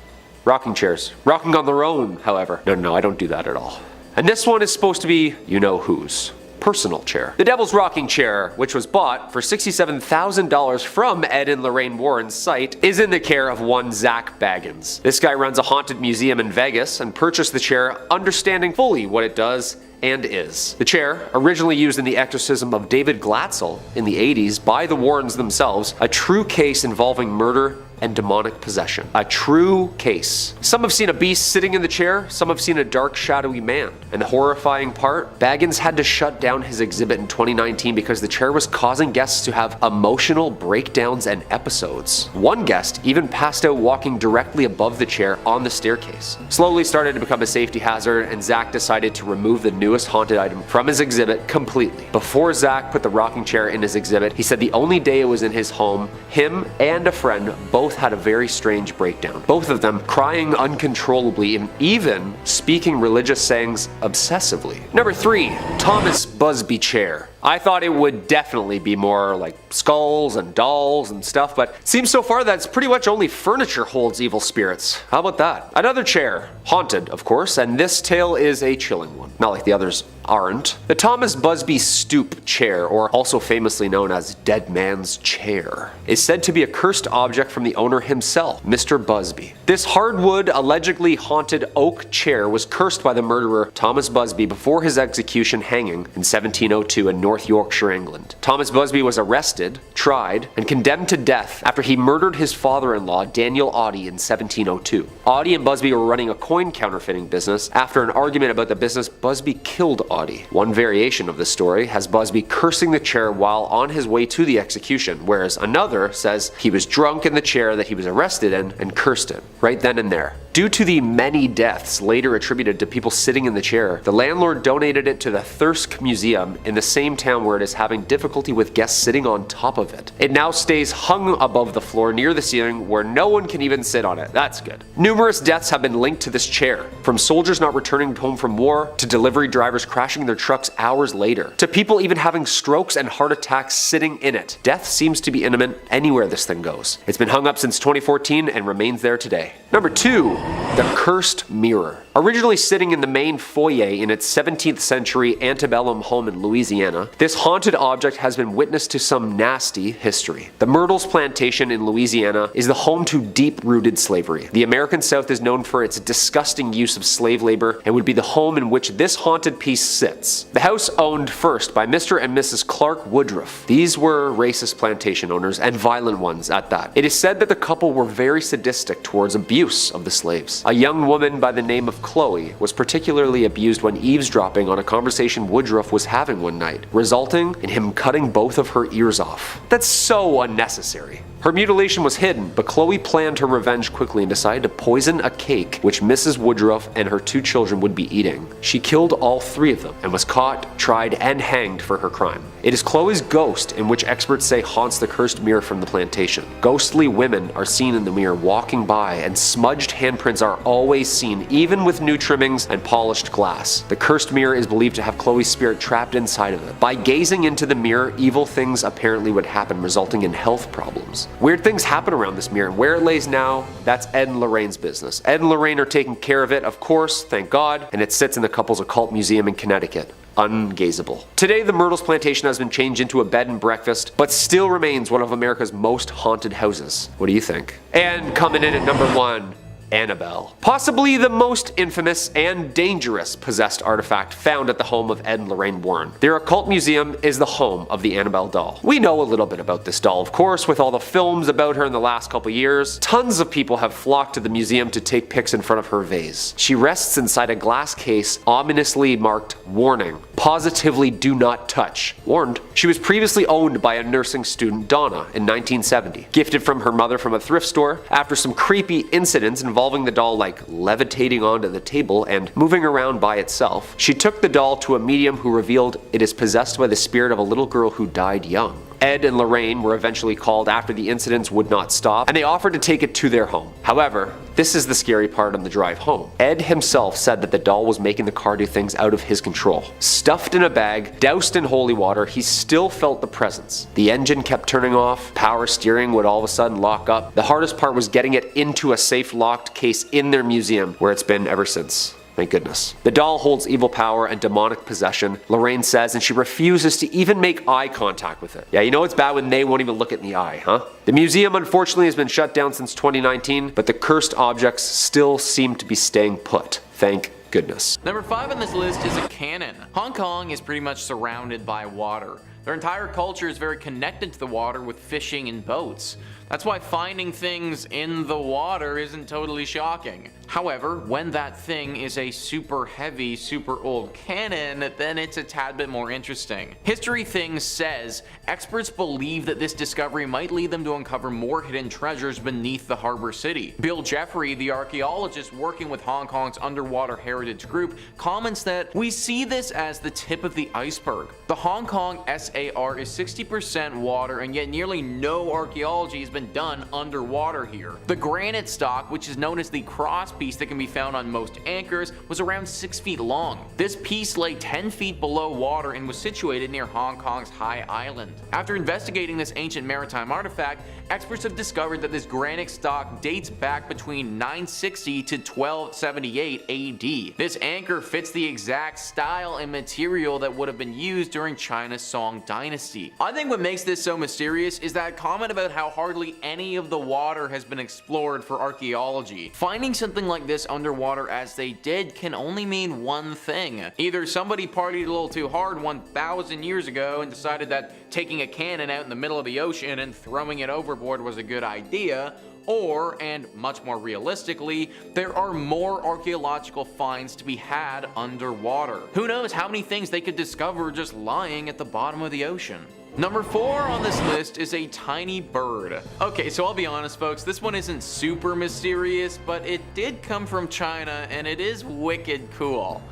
Rocking chairs. Rocking on their own, however. No, I don't do that at all. And this one is supposed to be you know whose. personal chair. The Devil's Rocking Chair, which was bought for $67,000 from Ed and Lorraine Warren's site, is in the care of one Zach Baggins. This guy runs a haunted museum in Vegas and purchased the chair understanding fully what it does and is. The chair, originally used in the exorcism of David Glatzel in the 80s by the Warrens themselves, a true case involving murder and demonic possession. A true case. Some have seen a beast sitting in the chair, some have seen a dark, shadowy man. And the horrifying part, Baggins had to shut down his exhibit in 2019 because the chair was causing guests to have emotional breakdowns and episodes. One guest even passed out walking directly above the chair on the staircase. Slowly started to become a safety hazard, and Zach decided to remove the newest haunted item from his exhibit completely. Before Zach put the rocking chair in his exhibit, he said the only day it was in his home, him and a friend both had a very strange breakdown. Both of them crying uncontrollably and even speaking religious sayings obsessively. Number 3, Thomas Busby chair. I thought it would definitely be more like skulls and dolls and stuff, but it seems so far that it's pretty much only furniture holds evil spirits. How about that? Another chair. Haunted, of course, and this tale is a chilling one. Not like the others aren't. The Thomas Busby stoop chair, or also famously known as Dead Man's Chair, is said to be a cursed object from the owner himself, Mr. Busby. This hardwood, allegedly haunted oak chair was cursed by the murderer Thomas Busby before his execution hanging in 1702 in North Yorkshire, England. Thomas Busby was arrested, tried, and condemned to death after he murdered his father-in-law, Daniel Audie, in 1702. Audie and Busby were running a coin counterfeiting business. After an argument about the business, Busby killed Audie. One variation of the story has Busby cursing the chair while on his way to the execution, whereas another says he was drunk in the chair that he was arrested in and cursed it, right then and there. Due to the many deaths later attributed to people sitting in the chair, the landlord donated it to the Thirsk Museum in the same town where it is having difficulty with guests sitting on top of it. It now stays hung above the floor near the ceiling where no one can even sit on it. That's good. Numerous deaths have been linked to this chair, from soldiers not returning home from war, to delivery drivers crashing their trucks hours later, to people even having strokes and heart attacks sitting in it. Death seems to be imminent anywhere this thing goes. It's been hung up since 2014 and remains there today. Number 2. The Cursed Mirror. Originally sitting in the main foyer in its 17th century antebellum home in Louisiana, this haunted object has been witness to some nasty history. The Myrtles Plantation in Louisiana is the home to deep-rooted slavery. The American South is known for its disgusting use of slave labor and would be the home in which this haunted piece sits. The house owned first by Mr. and Mrs. Clark Woodruff. These were racist plantation owners, and violent ones at that. It is said that the couple were very sadistic towards abuse of the slaves. A young woman by the name of Chloe was particularly abused when eavesdropping on a conversation Woodruff was having one night, resulting in him cutting both of her ears off. That's so unnecessary. Her mutilation was hidden, but Chloe planned her revenge quickly and decided to poison a cake which Mrs. Woodruff and her 2 children would be eating. She killed all 3 of them and was caught, tried, and hanged for her crime. It is Chloe's ghost in which experts say haunts the cursed mirror from the plantation. Ghostly women are seen in the mirror walking by, and smudged handprints are always seen, even with new trimmings and polished glass. The cursed mirror is believed to have Chloe's spirit trapped inside of it. By gazing into the mirror, evil things apparently would happen, resulting in health problems. Weird things happen around this mirror, and where it lays now, that's Ed and Lorraine's business. Ed and Lorraine are taking care of it, of course, thank God, and it sits in the couple's occult museum in Connecticut. Ungazable. Today, the Myrtles Plantation has been changed into a bed and breakfast, but still remains one of America's most haunted houses. What do you think? And coming in at number 1, Annabelle. Possibly the most infamous and dangerous possessed artifact found at the home of Ed and Lorraine Warren. Their occult museum is the home of the Annabelle Doll. We know a little bit about this doll, of course, with all the films about her in the last couple years. Tons of people have flocked to the museum to take pics in front of her vase. She rests inside a glass case ominously marked "Warning. Positively do not touch. Warned." She was previously owned by a nursing student, Donna, in 1970. Gifted from her mother from a thrift store. After some creepy incidents involving the doll like levitating onto the table and moving around by itself, she took the doll to a medium who revealed it is possessed by the spirit of a little girl who died young. Ed and Lorraine were eventually called after the incidents would not stop, and they offered to take it to their home. However, this is the scary part on the drive home. Ed himself said that the doll was making the car do things out of his control. Stuffed in a bag, doused in holy water, he still felt the presence. The engine kept turning off, power steering would all of a sudden lock up. The hardest part was getting it into a safe locked case in their museum, where it's been ever since. Thank goodness. The doll holds evil power and demonic possession, Lorraine says, and she refuses to even make eye contact with it. Yeah, you know it's bad when they won't even look it in the eye, huh? The museum unfortunately has been shut down since 2019, but the cursed objects still seem to be staying put. Thank goodness. Number 5 on this list is a cannon. Hong Kong is pretty much surrounded by water. Their entire culture is very connected to the water with fishing and boats. That's why finding things in the water isn't totally shocking. However, when that thing is a super heavy, super old cannon, then it's a tad bit more interesting. History Things says experts believe that this discovery might lead them to uncover more hidden treasures beneath the harbor city. Bill Jeffrey, the archaeologist working with Hong Kong's Underwater Heritage Group, comments that we see this as the tip of the iceberg. The Hong Kong SAR is 60% water, and yet nearly no archaeology has been done underwater here. The granite stock, which is known as the cross piece that can be found on most anchors, was around 6 feet long. This piece lay 10 feet below water and was situated near Hong Kong's High Island. After investigating this ancient maritime artifact, experts have discovered that this granite stock dates back between 960 to 1278 AD. This anchor fits the exact style and material that would have been used during China's Song Dynasty. I think what makes this so mysterious is that comment about how hardly any of the water has been explored for archaeology. Finding something like this underwater as they did can only mean one thing. Either somebody partied a little too hard 1,000 years ago and decided that taking a cannon out in the middle of the ocean and throwing it overboard was a good idea, or, and much more realistically, there are more archaeological finds to be had underwater. Who knows how many things they could discover just lying at the bottom of the ocean. Number 4 on this list is a tiny bird. Okay, so I'll be honest folks, this one isn't super mysterious, but it did come from China and it is wicked cool.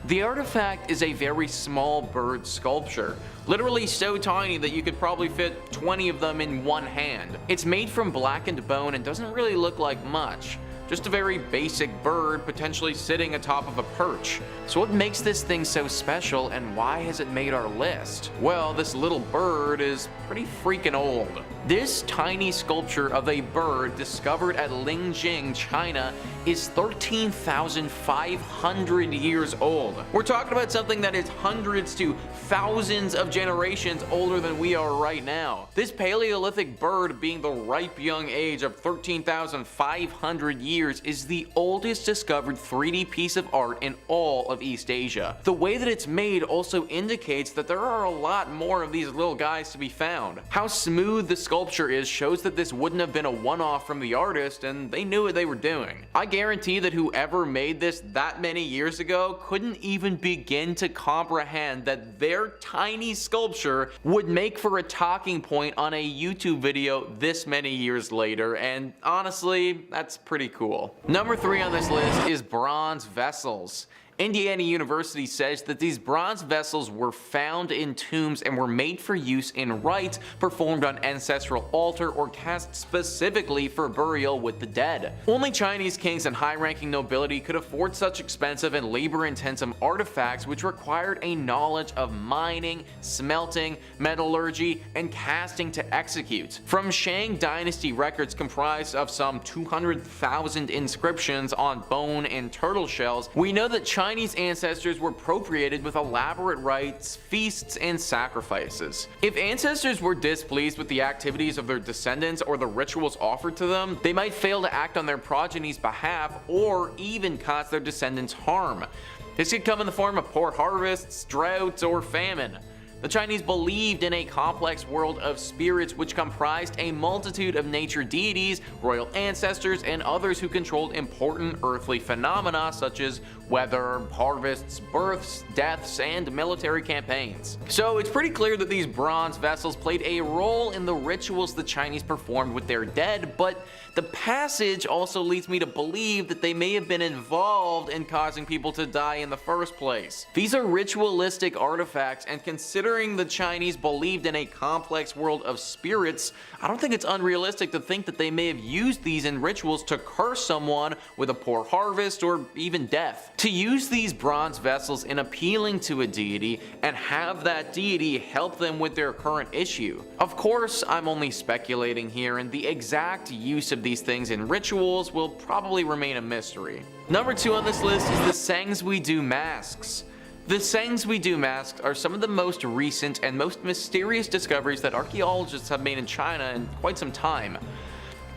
The artifact is a very small bird sculpture, literally so tiny that you could probably fit 20 of them in one hand. It's made from blackened bone and doesn't really look like much. Just a very basic bird potentially sitting atop of a perch. So what makes this thing so special and why has it made our list? Well, this little bird is pretty freaking old. This tiny sculpture of a bird discovered at Lingjing, China is 13,500 years old. We're talking about something that is hundreds to thousands of generations older than we are right now. This Paleolithic bird, being the ripe young age of 13,500 years, is the oldest discovered 3D piece of art in all of East Asia. The way that it's made also indicates that there are a lot more of these little guys to be found. How smooth the sculpture is shows that this wouldn't have been a one-off from the artist and they knew what they were doing. I guarantee that whoever made this that many years ago couldn't even begin to comprehend that their tiny sculpture would make for a talking point on a YouTube video this many years later, and honestly, that's pretty cool. Number 3 on this list is bronze vessels. Indiana University says that these bronze vessels were found in tombs and were made for use in rites performed on ancestral altar or cast specifically for burial with the dead. Only Chinese kings and high-ranking nobility could afford such expensive and labor-intensive artifacts which required a knowledge of mining, smelting, metallurgy, and casting to execute. From Shang Dynasty records comprised of some 200,000 inscriptions on bone and turtle shells, we know that Chinese ancestors were procreated with elaborate rites, feasts, and sacrifices. If ancestors were displeased with the activities of their descendants or the rituals offered to them, they might fail to act on their progeny's behalf or even cause their descendants harm. This could come in the form of poor harvests, droughts, or famine. The Chinese believed in a complex world of spirits which comprised a multitude of nature deities, royal ancestors, and others who controlled important earthly phenomena such as weather, harvests, births, deaths, and military campaigns. So it's pretty clear that these bronze vessels played a role in the rituals the Chinese performed with their dead, but the passage also leads me to believe that they may have been involved in causing people to die in the first place. These are ritualistic artifacts and considered considering the Chinese believed in a complex world of spirits, I don't think it's unrealistic to think that they may have used these in rituals to curse someone with a poor harvest or even death. To use these bronze vessels in appealing to a deity and have that deity help them with their current issue. Of course, I'm only speculating here, and the exact use of these things in rituals will probably remain a mystery. Number 2 on this list is the Sanxingdui Masks. The Sanxingdui Masks are some of the most recent and most mysterious discoveries that archaeologists have made in China in quite some time.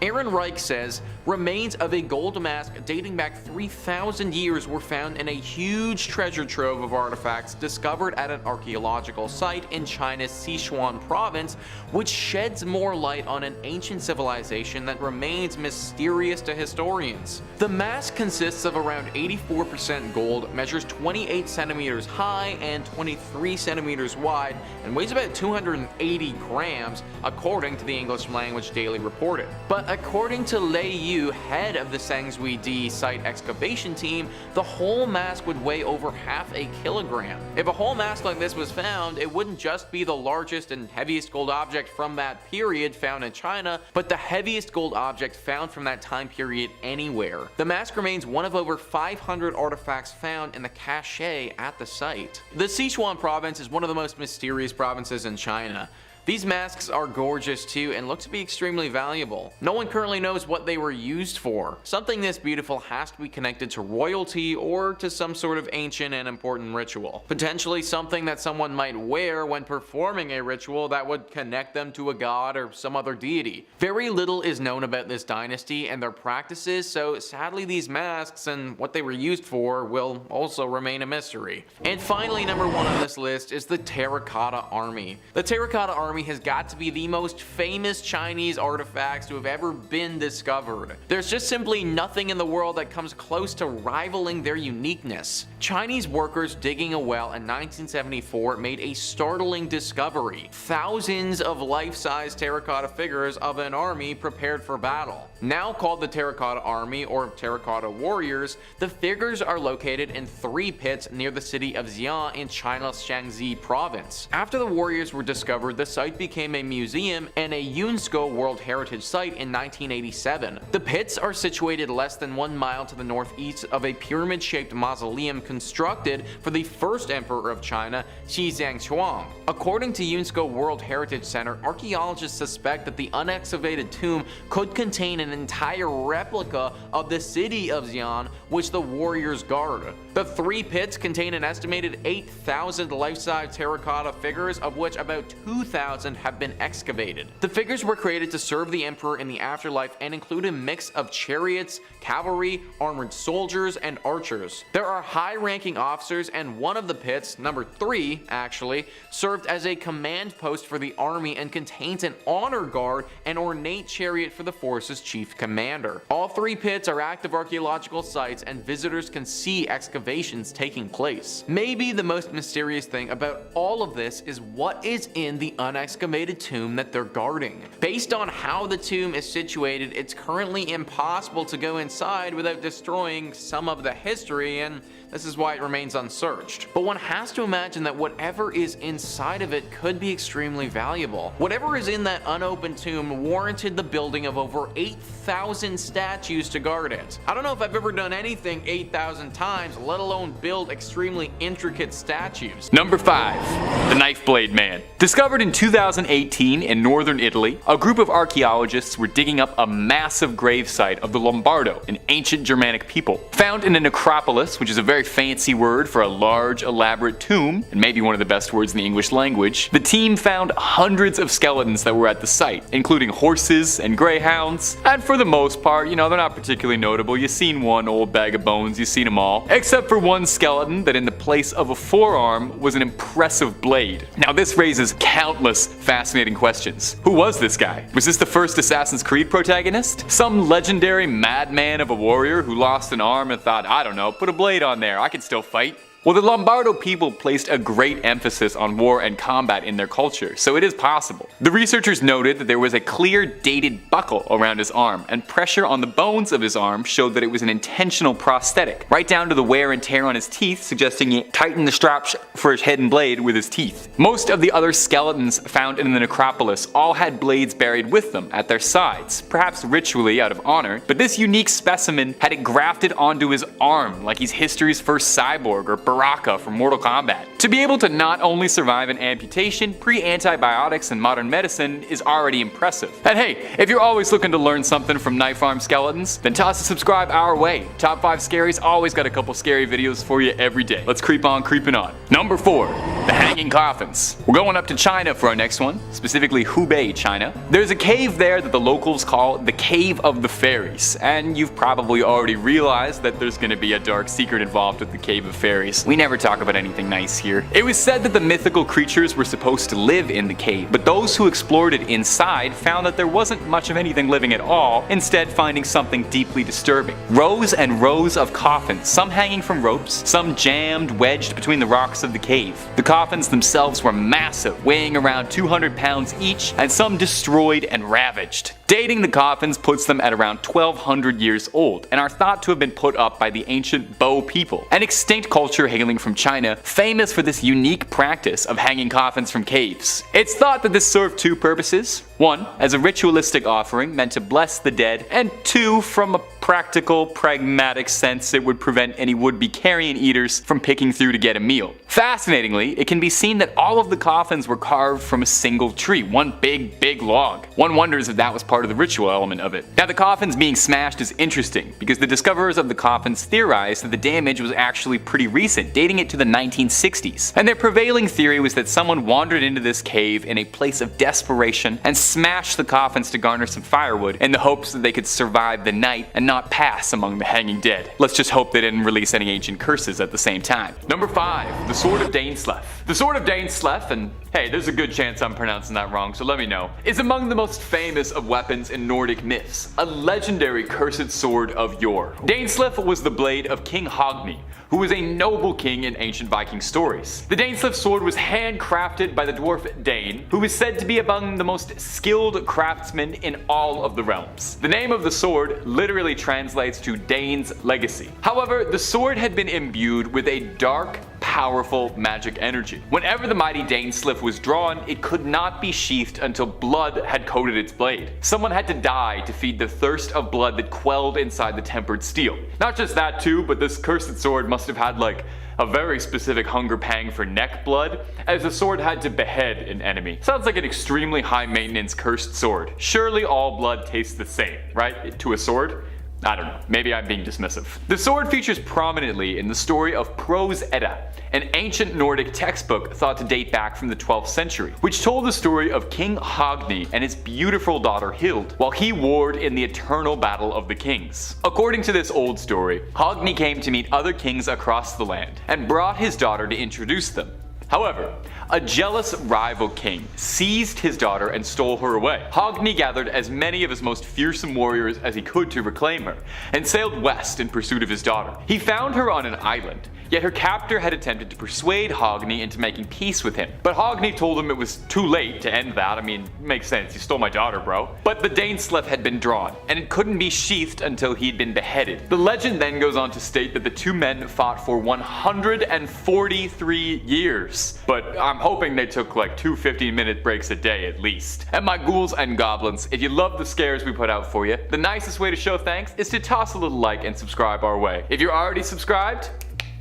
Aaron Reich says, remains of a gold mask dating back 3,000 years were found in a huge treasure trove of artifacts discovered at an archaeological site in China's Sichuan province, which sheds more light on an ancient civilization that remains mysterious to historians. The mask consists of around 84% gold, measures 28 centimeters high and 23 centimeters wide, and weighs about 280 grams, according to the English Language Daily reported. But according to Lei Yu, head of the Sanxingdui site excavation team, the whole mask would weigh over half a kilogram. If a whole mask like this was found, it wouldn't just be the largest and heaviest gold object from that period found in China, but the heaviest gold object found from that time period anywhere. The mask remains one of over 500 artifacts found in the cache at the site. The Sichuan province is one of the most mysterious provinces in China. These masks are gorgeous too and look to be extremely valuable. No one currently knows what they were used for. Something this beautiful has to be connected to royalty or to some sort of ancient and important ritual. Potentially something that someone might wear when performing a ritual that would connect them to a god or some other deity. Very little is known about this dynasty and their practices, so sadly these masks and what they were used for will also remain a mystery. And finally, number 1 on this list is the Terracotta Army. The Terracotta Army has got to be the most famous Chinese artifacts to have ever been discovered. There's just simply nothing in the world that comes close to rivaling their uniqueness. Chinese workers digging a well in 1974 made a startling discovery: thousands of life-size terracotta figures of an army prepared for battle. Now called the Terracotta Army or Terracotta Warriors, the figures are located in 3 pits near the city of Xi'an in China's Shaanxi province. After the warriors were discovered, the site became a museum and a UNESCO World Heritage Site in 1987. The pits are situated less than 1 mile to the northeast of a pyramid-shaped mausoleum constructed for the first emperor of China, Qin Shi Huang. According to UNESCO World Heritage Center, archaeologists suspect that the unexcavated tomb could contain an entire replica of the city of Xi'an, which the warriors guard. The 3 pits contain an estimated 8,000 life-size terracotta figures, of which about 2,000 have been excavated. The figures were created to serve the emperor in the afterlife and include a mix of chariots, cavalry, armored soldiers, and archers. There are high-ranking officers, and one of the pits, number 3 actually, served as a command post for the army and contains an honor guard and ornate chariot for the force's chief commander. All 3 pits are active archaeological sites, and visitors can see excavations taking place. Maybe the most mysterious thing about all of this is what is in the unexcavated tomb that they're guarding. Based on how the tomb is situated, it's currently impossible to go inside without destroying some of the history, and this is why it remains unsearched. But one has to imagine that whatever is inside of it could be extremely valuable. Whatever is in that unopened tomb warranted the building of over 8,000 statues to guard it. I don't know if I've ever done anything 8,000 times, let alone build extremely intricate statues. Number 5. The Knife Blade Man. Discovered in 2018 in northern Italy, a group of archaeologists were digging up a massive gravesite of the Lombardo, an ancient Germanic people. Found in a necropolis, which is a very fancy word for a large, elaborate tomb, and maybe one of the best words in the English language, the team found hundreds of skeletons that were at the site, including horses and greyhounds, and for the most part, they're not particularly notable. You've seen one old bag of bones, you've seen them all, except for one skeleton that in the place of a forearm was an impressive blade. Now this raises countless fascinating questions. Who was this guy? Was this the first Assassin's Creed protagonist? Some legendary madman of a warrior who lost an arm and thought, I don't know, put a blade on there, I can still fight? Well, the Lombardo people placed a great emphasis on war and combat in their culture, so it is possible. The researchers noted that there was a clear dated buckle around his arm, and pressure on the bones of his arm showed that it was an intentional prosthetic, right down to the wear and tear on his teeth, suggesting he tightened the straps for his hidden blade with his teeth. Most of the other skeletons found in the necropolis all had blades buried with them at their sides, perhaps ritually out of honor, but this unique specimen had it grafted onto his arm like he's history's first cyborg or Baraka from Mortal Kombat. To be able to not only survive an amputation, pre-antibiotics and modern medicine is already impressive. And hey, if you're always looking to learn something from Knife Arm Skeletons, then toss a subscribe our way. Top 5 Scaries always got a couple scary videos for you every day. Let's creep on creeping on. Number 4. The Hanging Coffins. We're going up to China for our next one, specifically Hubei, China. There's a cave there that the locals call the Cave of the Fairies, and you've probably already realized that there's gonna be a dark secret involved with the Cave of Fairies. We never talk about anything nice here. It was said that the mythical creatures were supposed to live in the cave, but those who explored it inside found that there wasn't much of anything living at all, instead finding something deeply disturbing. Rows and rows of coffins, some hanging from ropes, some jammed, wedged between the rocks of the cave. The coffins themselves were massive, weighing around 200 pounds each, and some destroyed and ravaged. Dating the coffins puts them at around 1200 years old, and are thought to have been put up by the ancient Bo people, an extinct culture hailing from China, famous for this unique practice of hanging coffins from caves. It's thought that this served 2 purposes. 1, as a ritualistic offering meant to bless the dead, and 2, from a practical, pragmatic sense, it would prevent any would-be carrion eaters from picking through to get a meal. Fascinatingly, it can be seen that all of the coffins were carved from a single tree, one big log. One wonders if that was part of the ritual element of it. Now, the coffins being smashed is interesting, because the discoverers of the coffins theorized that the damage was actually pretty recent, dating it to the 1960s. And their prevailing theory was that someone wandered into this cave in a place of desperation and smashed the coffins to garner some firewood in the hopes that they could survive the night and not pass among the hanging dead. Let's just hope they didn't release any ancient curses at the same time. Number 5. The Sword of Dainsleif. The Sword of Dainsleif, and hey, there's a good chance I'm pronouncing that wrong, so let me know, is among the most famous of weapons in Nordic myths, a legendary cursed sword of yore. Dainsleif was the blade of King Hogni, who was a noble king in ancient Viking stories. The Dainsleif sword was handcrafted by the dwarf Dane, who is said to be among the most skilled craftsmen in all of the realms. The name of the sword literally translates to Dane's legacy. However, the sword had been imbued with a dark, powerful magic energy. Whenever the mighty Dainsleif was drawn, it could not be sheathed until blood had coated its blade. Someone had to die to feed the thirst of blood that quelled inside the tempered steel. Not just that too, but this cursed sword must have had like a very specific hunger pang for neck blood, as the sword had to behead an enemy. Sounds like an extremely high maintenance cursed sword. Surely all blood tastes the same, right? To a sword? I don't know, maybe I'm being dismissive. The sword features prominently in the story of Prose Edda, an ancient Nordic textbook thought to date back from the 12th century, which told the story of King Hogni and his beautiful daughter Hild, while he warred in the eternal battle of the kings. According to this old story, Hogni came to meet other kings across the land, and brought his daughter to introduce them. However, a jealous rival king seized his daughter and stole her away. Hogni gathered as many of his most fearsome warriors as he could to reclaim her, and sailed west in pursuit of his daughter. He found her on an island, yet her captor had attempted to persuade Hogni into making peace with him. But Hogni told him it was too late to end that. I mean, makes sense, you stole my daughter, bro. But the Dainsleif had been drawn, and it couldn't be sheathed until he'd been beheaded. The legend then goes on to state that the two men fought for 143 years. But I'm hoping they took like 2 15-minute breaks a day at least. And my ghouls and goblins, if you love the scares we put out for you, the nicest way to show thanks is to toss a little like and subscribe our way. If you're already subscribed,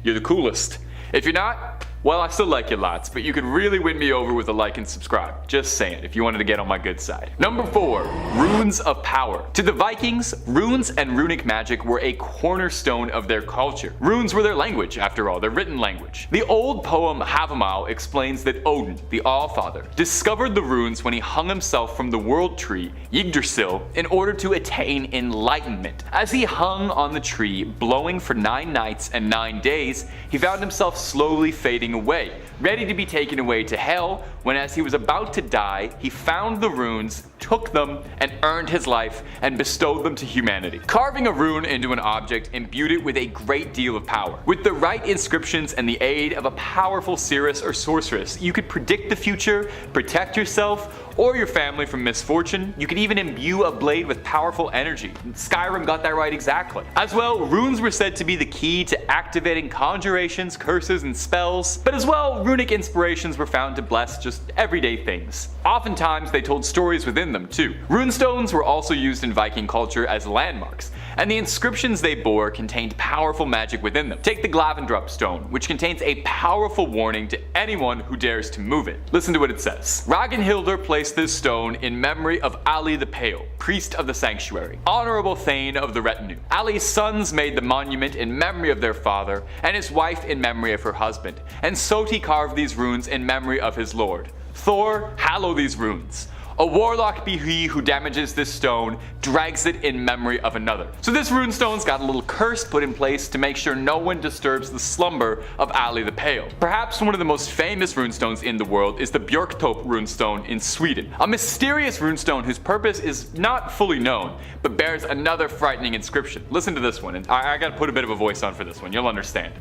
you're the coolest. If you're not, well, I still like you lots, but you could really win me over with a like and subscribe. Just saying, if you wanted to get on my good side. Number 4, Runes of Power. To the Vikings, runes and runic magic were a cornerstone of their culture. Runes were their language, after all, their written language. The old poem Havamal explains that Odin, the Allfather, discovered the runes when he hung himself from the world tree, Yggdrasil, in order to attain enlightenment. As he hung on the tree, blowing for 9 nights and 9 days, he found himself slowly fading away, ready to be taken away to hell when as he was about to die, he found the runes, took them, and earned his life and bestowed them to humanity. Carving a rune into an object imbued it with a great deal of power. With the right inscriptions and the aid of a powerful seeress or sorceress, you could predict the future, protect yourself or your family from misfortune. You could even imbue a blade with powerful energy. Skyrim got that right exactly. As well, runes were said to be the key to activating conjurations, curses, and spells, but as well, runic inspirations were found to bless just everyday things. Oftentimes, they told stories within them too. Runestones were also used in Viking culture as landmarks, and the inscriptions they bore contained powerful magic within them. Take the Glavendrup stone, which contains a powerful warning to anyone who dares to move it. Listen to what it says. Ragnhildr placed this stone in memory of Ali the Pale, priest of the sanctuary, honorable thane of the retinue. Ali's sons made the monument in memory of their father, and his wife in memory of her husband, and Soti carved these runes in memory of his lord. Thor, hallow these runes. A warlock be he who damages this stone, drags it in memory of another. So this runestone's got a little curse put in place to make sure no one disturbs the slumber of Ali the Pale. Perhaps one of the most famous runestones in the world is the Bjorkto Runestone in Sweden. A mysterious runestone whose purpose is not fully known, but bears another frightening inscription. Listen to this one, and I gotta put a bit of a voice on for this one, you'll understand.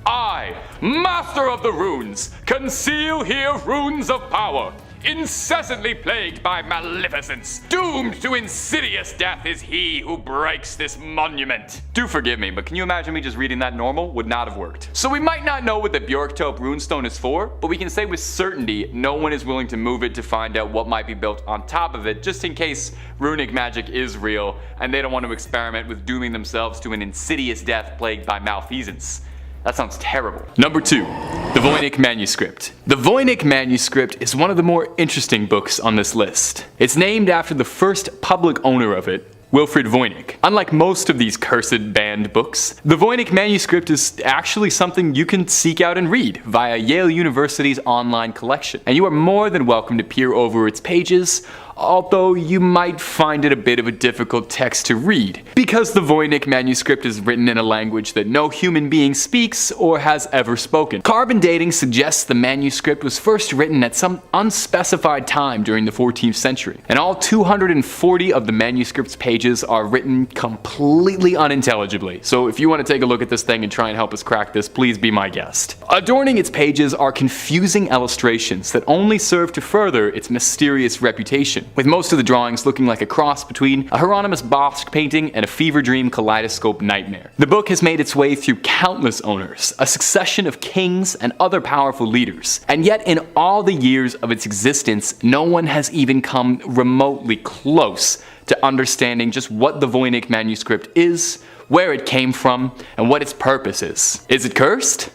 I, master of the runes, conceal here runes of power. Incessantly plagued by maleficence, doomed to insidious death is he who breaks this monument. Do forgive me, but can you imagine me just reading that normal? Would not have worked. So we might not know what the Bjorkto runestone is for, but we can say with certainty no one is willing to move it to find out what might be built on top of it, just in case runic magic is real and they don't want to experiment with dooming themselves to an insidious death plagued by malfeasance. That sounds terrible. Number 2, the Voynich Manuscript. The Voynich Manuscript is one of the more interesting books on this list. It's named after the first public owner of it, Wilfrid Voynich. Unlike most of these cursed banned books, the Voynich Manuscript is actually something you can seek out and read via Yale University's online collection, and you are more than welcome to peer over its pages, although you might find it a bit of a difficult text to read, because the Voynich Manuscript is written in a language that no human being speaks or has ever spoken. Carbon dating suggests the manuscript was first written at some unspecified time during the 14th century, and all 240 of the manuscript's pages are written completely unintelligibly, so if you want to take a look at this thing and try and help us crack this, please be my guest. Adorning its pages are confusing illustrations that only serve to further its mysterious reputation, with most of the drawings looking like a cross between a Hieronymus Bosch painting and a fever dream kaleidoscope nightmare. The book has made its way through countless owners, a succession of kings and other powerful leaders, and yet in all the years of its existence, no one has even come remotely close to understanding just what the Voynich Manuscript is, where it came from, and what its purpose is. Is it cursed?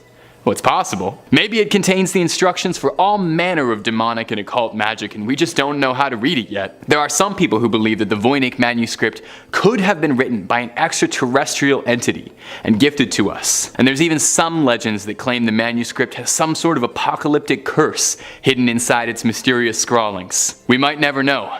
Well, it's possible. Maybe it contains the instructions for all manner of demonic and occult magic and we just don't know how to read it yet. There are some people who believe that the Voynich Manuscript could have been written by an extraterrestrial entity and gifted to us. And there's even some legends that claim the manuscript has some sort of apocalyptic curse hidden inside its mysterious scrawlings. We might never know,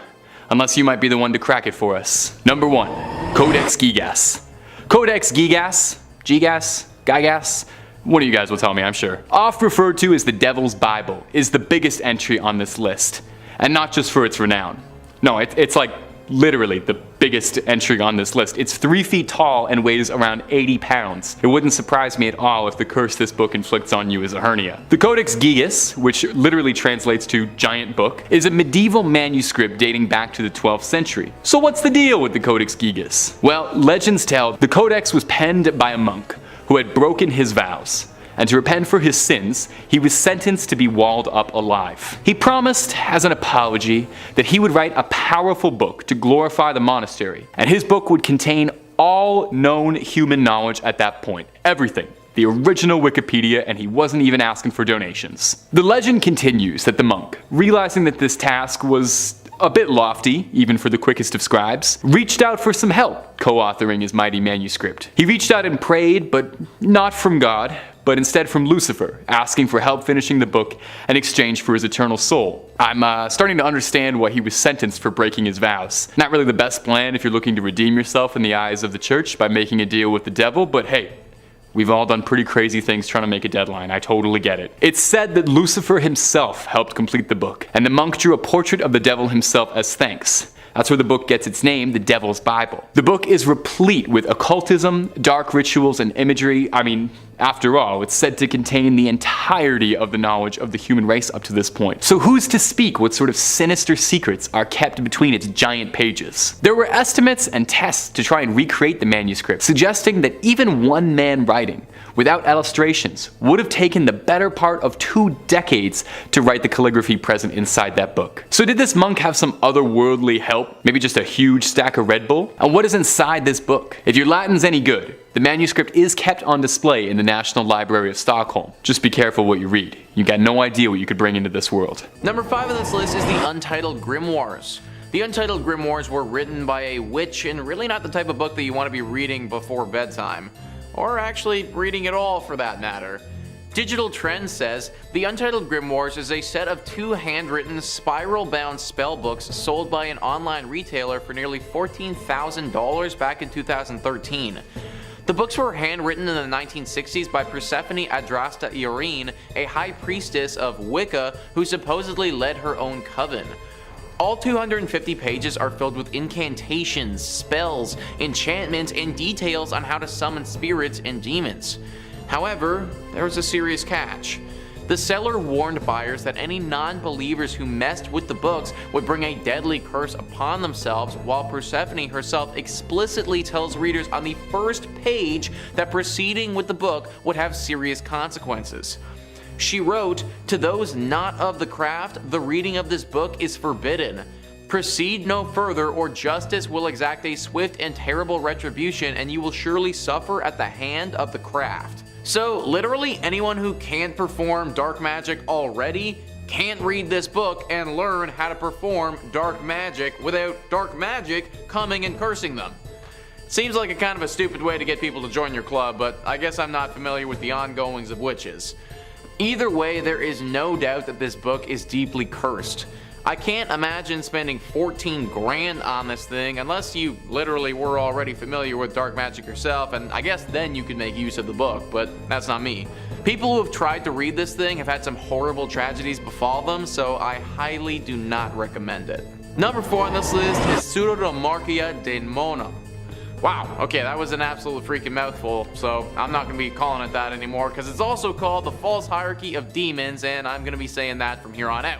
unless you might be the one to crack it for us. Number 1, Codex Gigas. Codex Gigas? Gigas? One of you guys will tell me, I'm sure. Oft referred to as the Devil's Bible, is the biggest entry on this list. And not just for its renown. No, it's like literally the biggest entry on this list. It's 3 feet tall and weighs around 80 pounds. It wouldn't surprise me at all if the curse this book inflicts on you is a hernia. The Codex Gigas, which literally translates to giant book, is a medieval manuscript dating back to the 12th century. So what's the deal with the Codex Gigas? Well, legends tell the Codex was penned by a monk who had broken his vows, and to repent for his sins, he was sentenced to be walled up alive. He promised, as an apology, that he would write a powerful book to glorify the monastery, and his book would contain all known human knowledge at that point. Everything. The original Wikipedia, and he wasn't even asking for donations. The legend continues that the monk, realizing that this task was a bit lofty, even for the quickest of scribes, reached out for some help co-authoring his mighty manuscript. He reached out and prayed, but not from God, but instead from Lucifer, asking for help finishing the book in exchange for his eternal soul. I'm starting to understand why he was sentenced for breaking his vows. Not really the best plan if you're looking to redeem yourself in the eyes of the church by making a deal with the devil, but hey, We've all done pretty crazy things trying to make a deadline, I totally get it. It's said that Lucifer himself helped complete the book, and the monk drew a portrait of the devil himself as thanks. That's where the book gets its name, the Devil's Bible. The book is replete with occultism, dark rituals, and imagery. I mean, after all, it's said to contain the entirety of the knowledge of the human race up to this point. So who's to speak what sort of sinister secrets are kept between its giant pages? There were estimates and tests to try and recreate the manuscript, suggesting that even one man writing, without illustrations, would have taken the better part of 2 decades to write the calligraphy present inside that book. So did this monk have some otherworldly help? Maybe just a huge stack of Red Bull? And what is inside this book? If your Latin's any good, the manuscript is kept on display in the National Library of Stockholm. Just be careful what you read. You got no idea what you could bring into this world. Number 5 on this list is the Untitled Grimoires. The Untitled Grimoires were written by a witch, and really not the type of book that you want to be reading before bedtime. Or actually reading at all for that matter. Digital Trends says, the Untitled Grimoires is a set of 2 handwritten, spiral-bound spell books sold by an online retailer for nearly $14,000 back in 2013. The books were handwritten in the 1960s by Persephone Adrasta Irene, a high priestess of Wicca who supposedly led her own coven. All 250 pages are filled with incantations, spells, enchantments, and details on how to summon spirits and demons. However, there was a serious catch. The seller warned buyers that any non-believers who messed with the books would bring a deadly curse upon themselves, while Persephone herself explicitly tells readers on the first page that proceeding with the book would have serious consequences. She wrote, "To those not of the craft, the reading of this book is forbidden. Proceed no further, or justice will exact a swift and terrible retribution, and you will surely suffer at the hand of the craft." So literally anyone who can't perform dark magic already can't read this book and learn how to perform dark magic without dark magic coming and cursing them. Seems like a kind of a stupid way to get people to join your club, but I guess I'm not familiar with the ongoings of witches. Either way, there is no doubt that this book is deeply cursed. I can't imagine spending 14 grand on this thing unless you literally were already familiar with dark magic yourself, and I guess then you could make use of the book, but that's not me. People who have tried to read this thing have had some horrible tragedies befall them, so I highly do not recommend it. Number 4 on this list is Pseudomarchia Daemonum. Wow, okay, that was an absolute freaking mouthful, so I'm not going to be calling it that anymore, because it's also called the False Hierarchy of Demons, and I'm going to be saying that from here on out.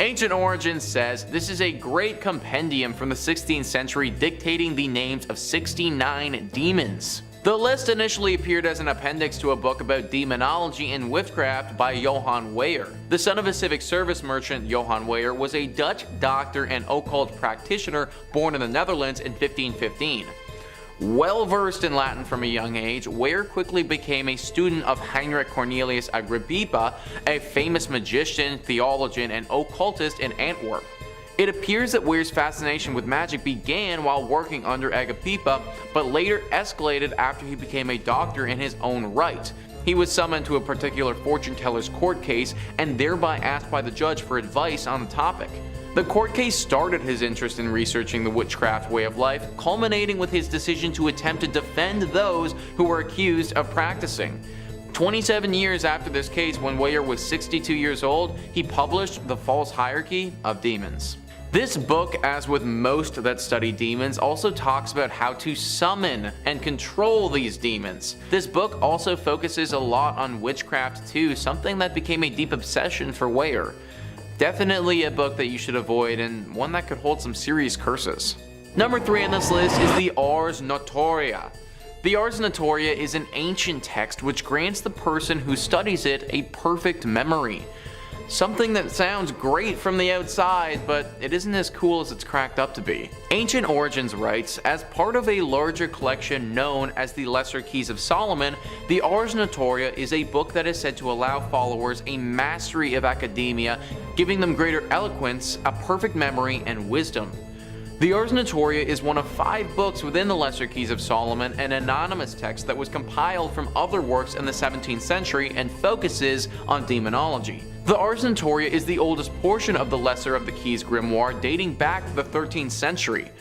Ancient Origins says, this is a great compendium from the 16th century dictating the names of 69 demons. The list initially appeared as an appendix to a book about demonology and witchcraft by Johann Weyer. The son of a civic service merchant, Johann Weyer was a Dutch doctor and occult practitioner born in the Netherlands in 1515. Well versed in Latin from a young age, Weyer quickly became a student of Heinrich Cornelius Agrippa, a famous magician, theologian, and occultist in Antwerp. It appears that Weyer's fascination with magic began while working under Agrippa, but later escalated after he became a doctor in his own right. He was summoned to a particular fortune teller's court case and thereby asked by the judge for advice on the topic. The court case started his interest in researching the witchcraft way of life, culminating with his decision to attempt to defend those who were accused of practicing. 27 years after this case, when Weyer was 62 years old, he published The False Hierarchy of Demons. This book, as with most that study demons, also talks about how to summon and control these demons. This book also focuses a lot on witchcraft too, something that became a deep obsession for Weyer. Definitely a book that you should avoid, and one that could hold some serious curses. Number 3 on this list is the Ars Notoria. The Ars Notoria is an ancient text which grants the person who studies it a perfect memory. Something that sounds great from the outside, but it isn't as cool as it's cracked up to be. Ancient Origins writes, as part of a larger collection known as the Lesser Keys of Solomon, the Ars Notoria is a book that is said to allow followers a mastery of academia, giving them greater eloquence, a perfect memory, and wisdom. The Ars Notoria is one of 5 books within the Lesser Keys of Solomon, an anonymous text that was compiled from other works in the 17th century and focuses on demonology. The Ars Notoria is the oldest portion of the Lesser of the Keys grimoire, dating back to the 13th century.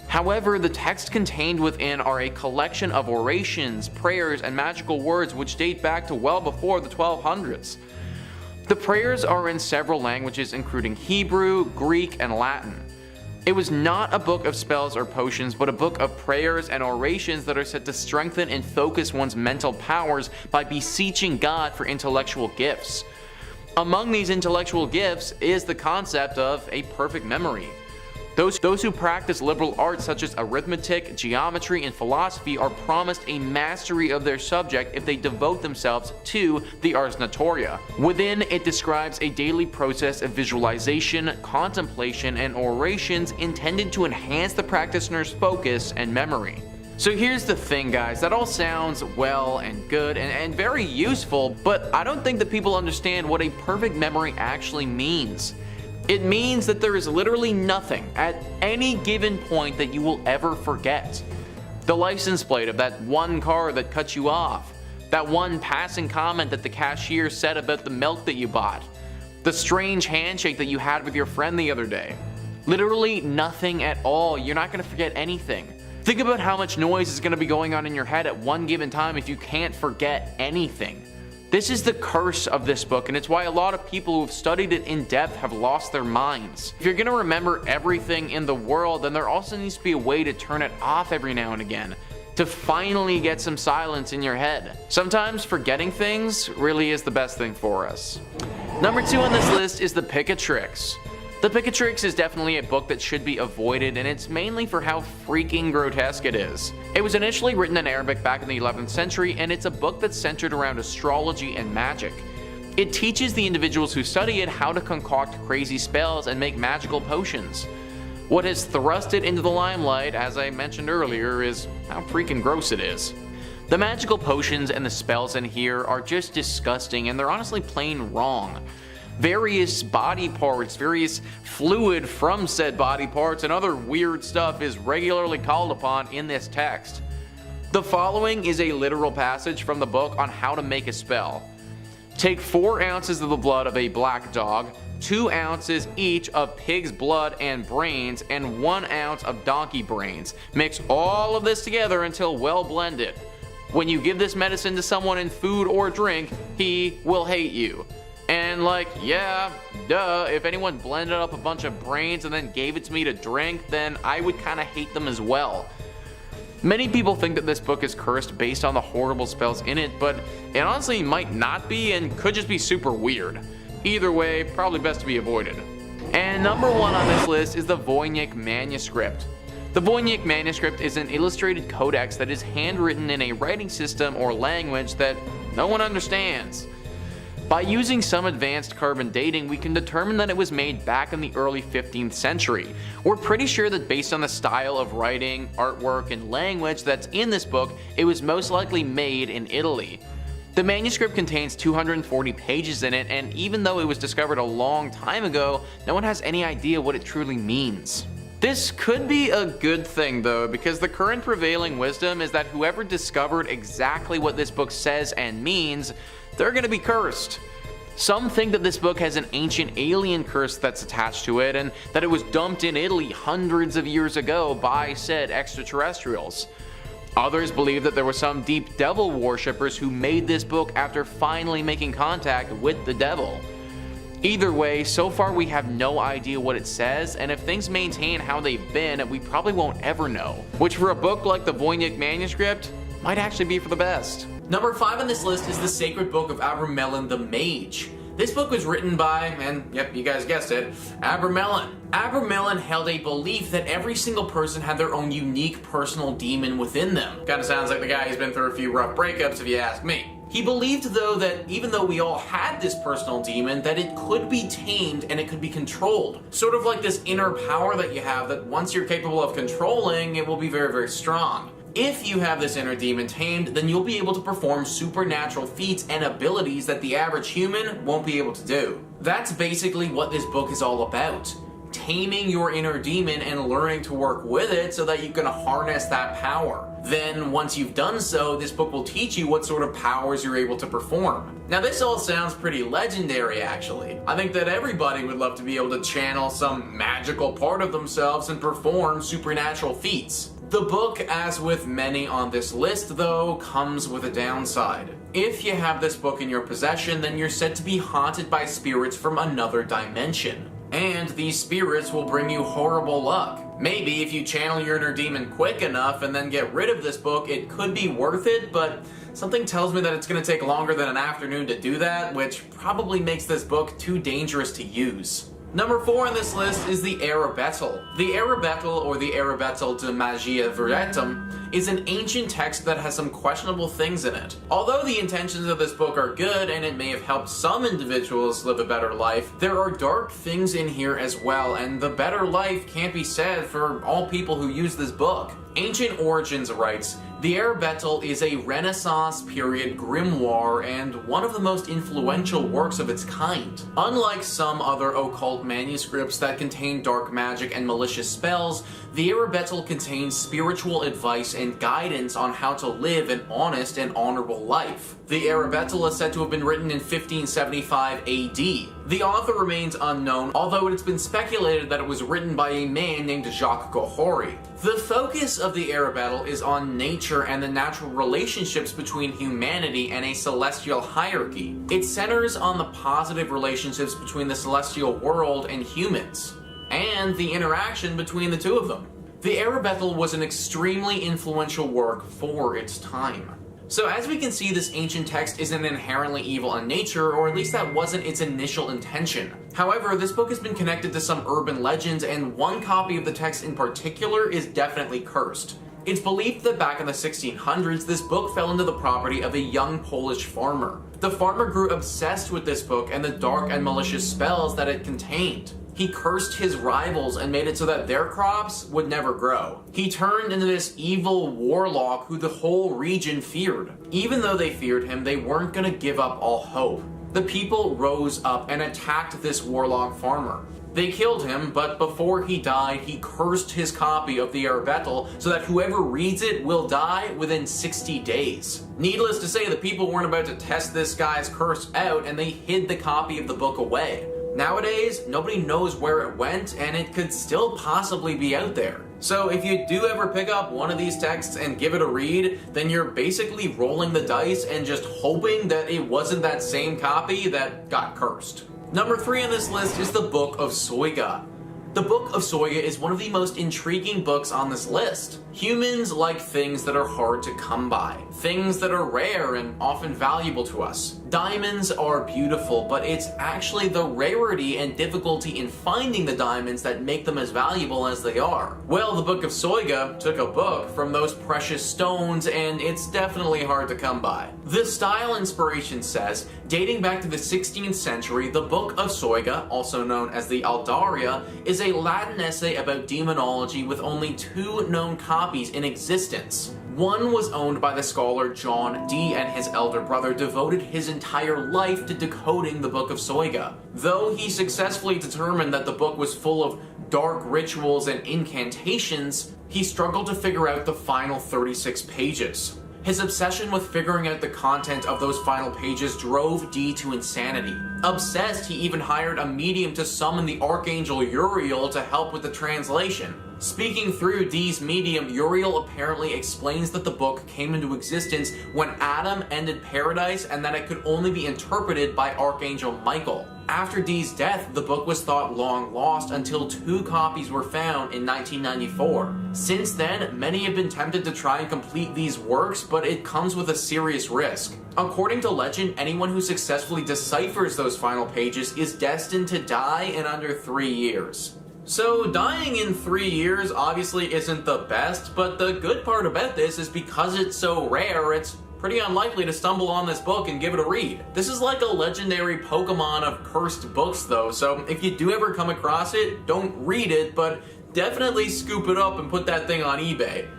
However, the text contained within are a collection of orations, prayers, and magical words which date back to well before the 1200s. The prayers are in several languages including Hebrew, Greek, and Latin. It was not a book of spells or potions, but a book of prayers and orations that are said to strengthen and focus one's mental powers by beseeching God for intellectual gifts. Among these intellectual gifts is the concept of a perfect memory. Those who practice liberal arts such as arithmetic, geometry, and philosophy are promised a mastery of their subject if they devote themselves to the Ars Notoria. Within, it describes a daily process of visualization, contemplation, and orations intended to enhance the practitioner's focus and memory. So here's the thing, guys, that all sounds well and good and very useful, but I don't think that people understand what a perfect memory actually means. It means that there is literally nothing at any given point that you will ever forget. The license plate of that one car that cut you off, that one passing comment that the cashier said about the milk that you bought, the strange handshake that you had with your friend the other day. Literally nothing at all. You're not going to forget anything. Think about how much noise is going to be going on in your head at one given time if you can't forget anything. This is the curse of this book, and it's why a lot of people who have studied it in depth have lost their minds. If you're going to remember everything in the world, then there also needs to be a way to turn it off every now and again, to finally get some silence in your head. Sometimes forgetting things really is the best thing for us. Number 2 on this list is the Picatrix. The Picatrix is definitely a book that should be avoided, and it's mainly for how freaking grotesque it is. It was initially written in Arabic back in the 11th century, and it's a book that's centered around astrology and magic. It teaches the individuals who study it how to concoct crazy spells and make magical potions. What has thrust it into the limelight, as I mentioned earlier, is how freaking gross it is. The magical potions and the spells in here are just disgusting, and they're honestly plain wrong. Various body parts, various fluid from said body parts, and other weird stuff is regularly called upon in this text. The following is a literal passage from the book on how to make a spell. Take 4 ounces of the blood of a black dog, 2 ounces each of pig's blood and brains, and 1 ounce of donkey brains. Mix all of this together until well blended. When you give this medicine to someone in food or drink, he will hate you. And like, yeah, duh, if anyone blended up a bunch of brains and then gave it to me to drink, then I would kinda hate them as well. Many people think that this book is cursed based on the horrible spells in it, but it honestly might not be and could just be super weird. Either way, probably best to be avoided. And number 1 on this list is the Voynich Manuscript. The Voynich Manuscript is an illustrated codex that is handwritten in a writing system or language that no one understands. By using some advanced carbon dating, we can determine that it was made back in the early 15th century. We're pretty sure that based on the style of writing, artwork, and language that's in this book, it was most likely made in Italy. The manuscript contains 240 pages in it, and even though it was discovered a long time ago, no one has any idea what it truly means. This could be a good thing though, because the current prevailing wisdom is that whoever discovered exactly what this book says and means, they're gonna be cursed. Some think that this book has an ancient alien curse that's attached to it, and that it was dumped in Italy hundreds of years ago by said extraterrestrials. Others believe that there were some deep devil worshippers who made this book after finally making contact with the devil. Either way, so far we have no idea what it says, and if things maintain how they've been, we probably won't ever know. Which for a book like the Voynich Manuscript, might actually be for the best. Number 5 on this list is the Sacred Book of Abramelin the Mage. This book was written by, and yep, you guys guessed it, Abramelin. Abramelin held a belief that every single person had their own unique personal demon within them. Kinda sounds like the guy who's been through a few rough breakups if you ask me. He believed though that even though we all had this personal demon, that it could be tamed and it could be controlled. Sort of like this inner power that you have that once you're capable of controlling, it will be very, very strong. If you have this inner demon tamed, then you'll be able to perform supernatural feats and abilities that the average human won't be able to do. That's basically what this book is all about. Taming your inner demon and learning to work with it so that you can harness that power. Then, once you've done so, this book will teach you what sort of powers you're able to perform. Now, this all sounds pretty legendary, actually. I think that everybody would love to be able to channel some magical part of themselves and perform supernatural feats. The book, as with many on this list, though, comes with a downside. If you have this book in your possession, then you're said to be haunted by spirits from another dimension. And these spirits will bring you horrible luck. Maybe if you channel your inner demon quick enough and then get rid of this book, it could be worth it, but something tells me that it's going to take longer than an afternoon to do that, which probably makes this book too dangerous to use. Number 4 on this list is the Arabettel. The Arabettel, or the Arabettel de Magia Veretum, is an ancient text that has some questionable things in it. Although the intentions of this book are good and it may have helped some individuals live a better life, there are dark things in here as well, and the better life can't be said for all people who use this book. Ancient Origins writes, the Arabettel is a Renaissance period grimoire and one of the most influential works of its kind. Unlike some other occult manuscripts that contain dark magic and malicious spells, the Arabettel contains spiritual advice and guidance on how to live an honest and honorable life. The Arabettel is said to have been written in 1575 AD. The author remains unknown, although it's been speculated that it was written by a man named Jacques Gohori. The focus of the Arabettel is on nature and the natural relationships between humanity and a celestial hierarchy. It centers on the positive relationships between the celestial world and humans, and the interaction between the two of them. The Arabettel was an extremely influential work for its time. So as we can see, this ancient text isn't inherently evil in nature, or at least that wasn't its initial intention. However, this book has been connected to some urban legends, and one copy of the text in particular is definitely cursed. It's believed that back in the 1600s, this book fell into the property of a young Polish farmer. The farmer grew obsessed with this book and the dark and malicious spells that it contained. He cursed his rivals and made it so that their crops would never grow. He turned into this evil warlock who the whole region feared. Even though they feared him, they weren't going to give up all hope. The people rose up and attacked this warlock farmer. They killed him, but before he died, he cursed his copy of the Arabettel so that whoever reads it will die within 60 days. Needless to say, the people weren't about to test this guy's curse out, and they hid the copy of the book away. Nowadays, nobody knows where it went, and it could still possibly be out there. So if you do ever pick up one of these texts and give it a read, then you're basically rolling the dice and just hoping that it wasn't that same copy that got cursed. Number 3 on this list is the Book of Soyga. The Book of Soyga is one of the most intriguing books on this list. Humans like things that are hard to come by, things that are rare and often valuable to us. Diamonds are beautiful, but it's actually the rarity and difficulty in finding the diamonds that make them as valuable as they are. Well, the Book of Soyga took a book from those precious stones, and it's definitely hard to come by. The style inspiration says, dating back to the 16th century, the Book of Soyga, also known as the Aldaria, is a Latin essay about demonology with only 2 known copies in existence. One was owned by the scholar John Dee, and his elder brother devoted his entire life to decoding the Book of Soyga. Though he successfully determined that the book was full of dark rituals and incantations, he struggled to figure out the final 36 pages. His obsession with figuring out the content of those final pages drove Dee to insanity. Obsessed, he even hired a medium to summon the Archangel Uriel to help with the translation. Speaking through Dee's medium, Uriel apparently explains that the book came into existence when Adam ended paradise and that it could only be interpreted by Archangel Michael. After Dee's death, the book was thought long lost until 2 copies were found in 1994. Since then, many have been tempted to try and complete these works, but it comes with a serious risk. According to legend, anyone who successfully deciphers those final pages is destined to die in under 3 years. So dying in 3 years obviously isn't the best, but the good part about this is because it's so rare, it's pretty unlikely to stumble on this book and give it a read. This is like a legendary Pokemon of cursed books though, so if you do ever come across it, don't read it, but definitely scoop it up and put that thing on eBay.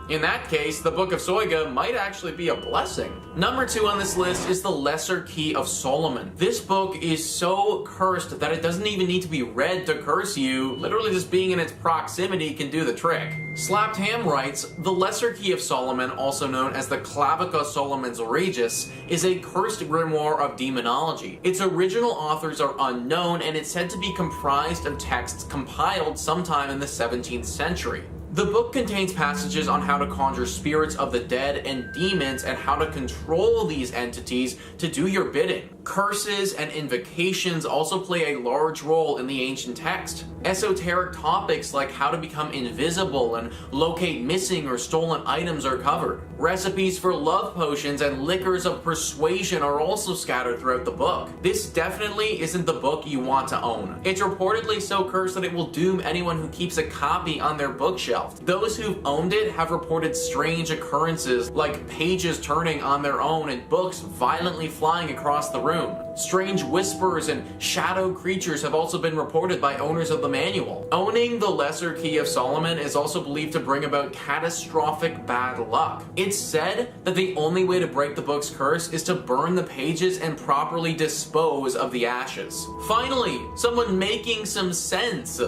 In that case, the Book of Soyga might actually be a blessing. Number 2 on this list is the Lesser Key of Solomon. This book is so cursed that it doesn't even need to be read to curse you. Literally just being in its proximity can do the trick. Slapped Ham writes, the Lesser Key of Solomon, also known as the Clavica Solomon's Regis, is a cursed grimoire of demonology. Its original authors are unknown, and it's said to be comprised of texts compiled sometime in the 17th century. The book contains passages on how to conjure spirits of the dead and demons and how to control these entities to do your bidding. Curses and invocations also play a large role in the ancient text. Esoteric topics like how to become invisible and locate missing or stolen items are covered. Recipes for love potions and liquors of persuasion are also scattered throughout the book. This definitely isn't the book you want to own. It's reportedly so cursed that it will doom anyone who keeps a copy on their bookshelf. Those who've owned it have reported strange occurrences like pages turning on their own and books violently flying across the room. Strange whispers and shadow creatures have also been reported by owners of the manual. Owning the Lesser Key of Solomon is also believed to bring about catastrophic bad luck. It's said that the only way to break the book's curse is to burn the pages and properly dispose of the ashes. Finally, someone making some sense.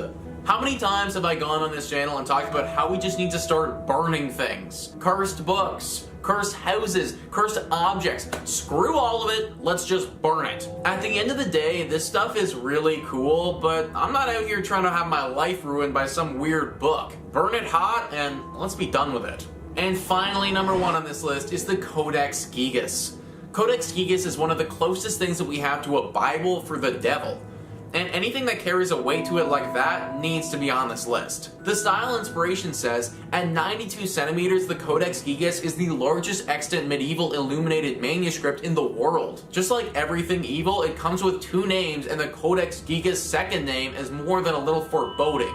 How many times have I gone on this channel and talked about how we just need to start burning things? Cursed books, cursed houses, cursed objects. Screw all of it, let's just burn it. At the end of the day, this stuff is really cool, but I'm not out here trying to have my life ruined by some weird book. Burn it hot and let's be done with it. And finally, number 1 on this list is the Codex Gigas. Codex Gigas is one of the closest things that we have to a Bible for the devil. And anything that carries a weight to it like that needs to be on this list. The Style Inspiration says, at 92 centimeters, the Codex Gigas is the largest extant medieval illuminated manuscript in the world. Just like everything evil, it comes with 2 names, and the Codex Gigas' second name is more than a little foreboding: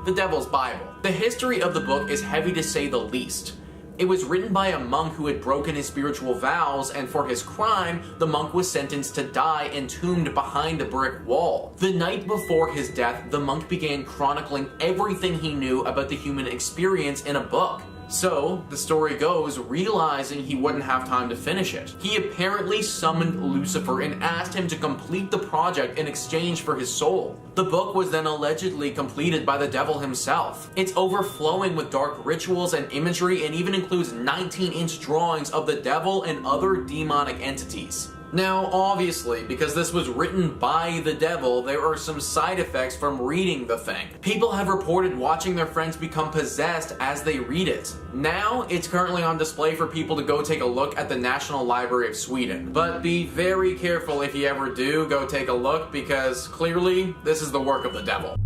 the Devil's Bible. The history of the book is heavy to say the least. It was written by a monk who had broken his spiritual vows, and for his crime, the monk was sentenced to die entombed behind a brick wall. The night before his death, the monk began chronicling everything he knew about the human experience in a book. So, the story goes, realizing he wouldn't have time to finish it, he apparently summoned Lucifer and asked him to complete the project in exchange for his soul. The book was then allegedly completed by the devil himself. It's overflowing with dark rituals and imagery, and even includes 19-inch drawings of the devil and other demonic entities. Now, obviously, because this was written by the devil, there are some side effects from reading the thing. People have reported watching their friends become possessed as they read it. Now, it's currently on display for people to go take a look at the National Library of Sweden. But be very careful if you ever do go take a look, because clearly, this is the work of the devil.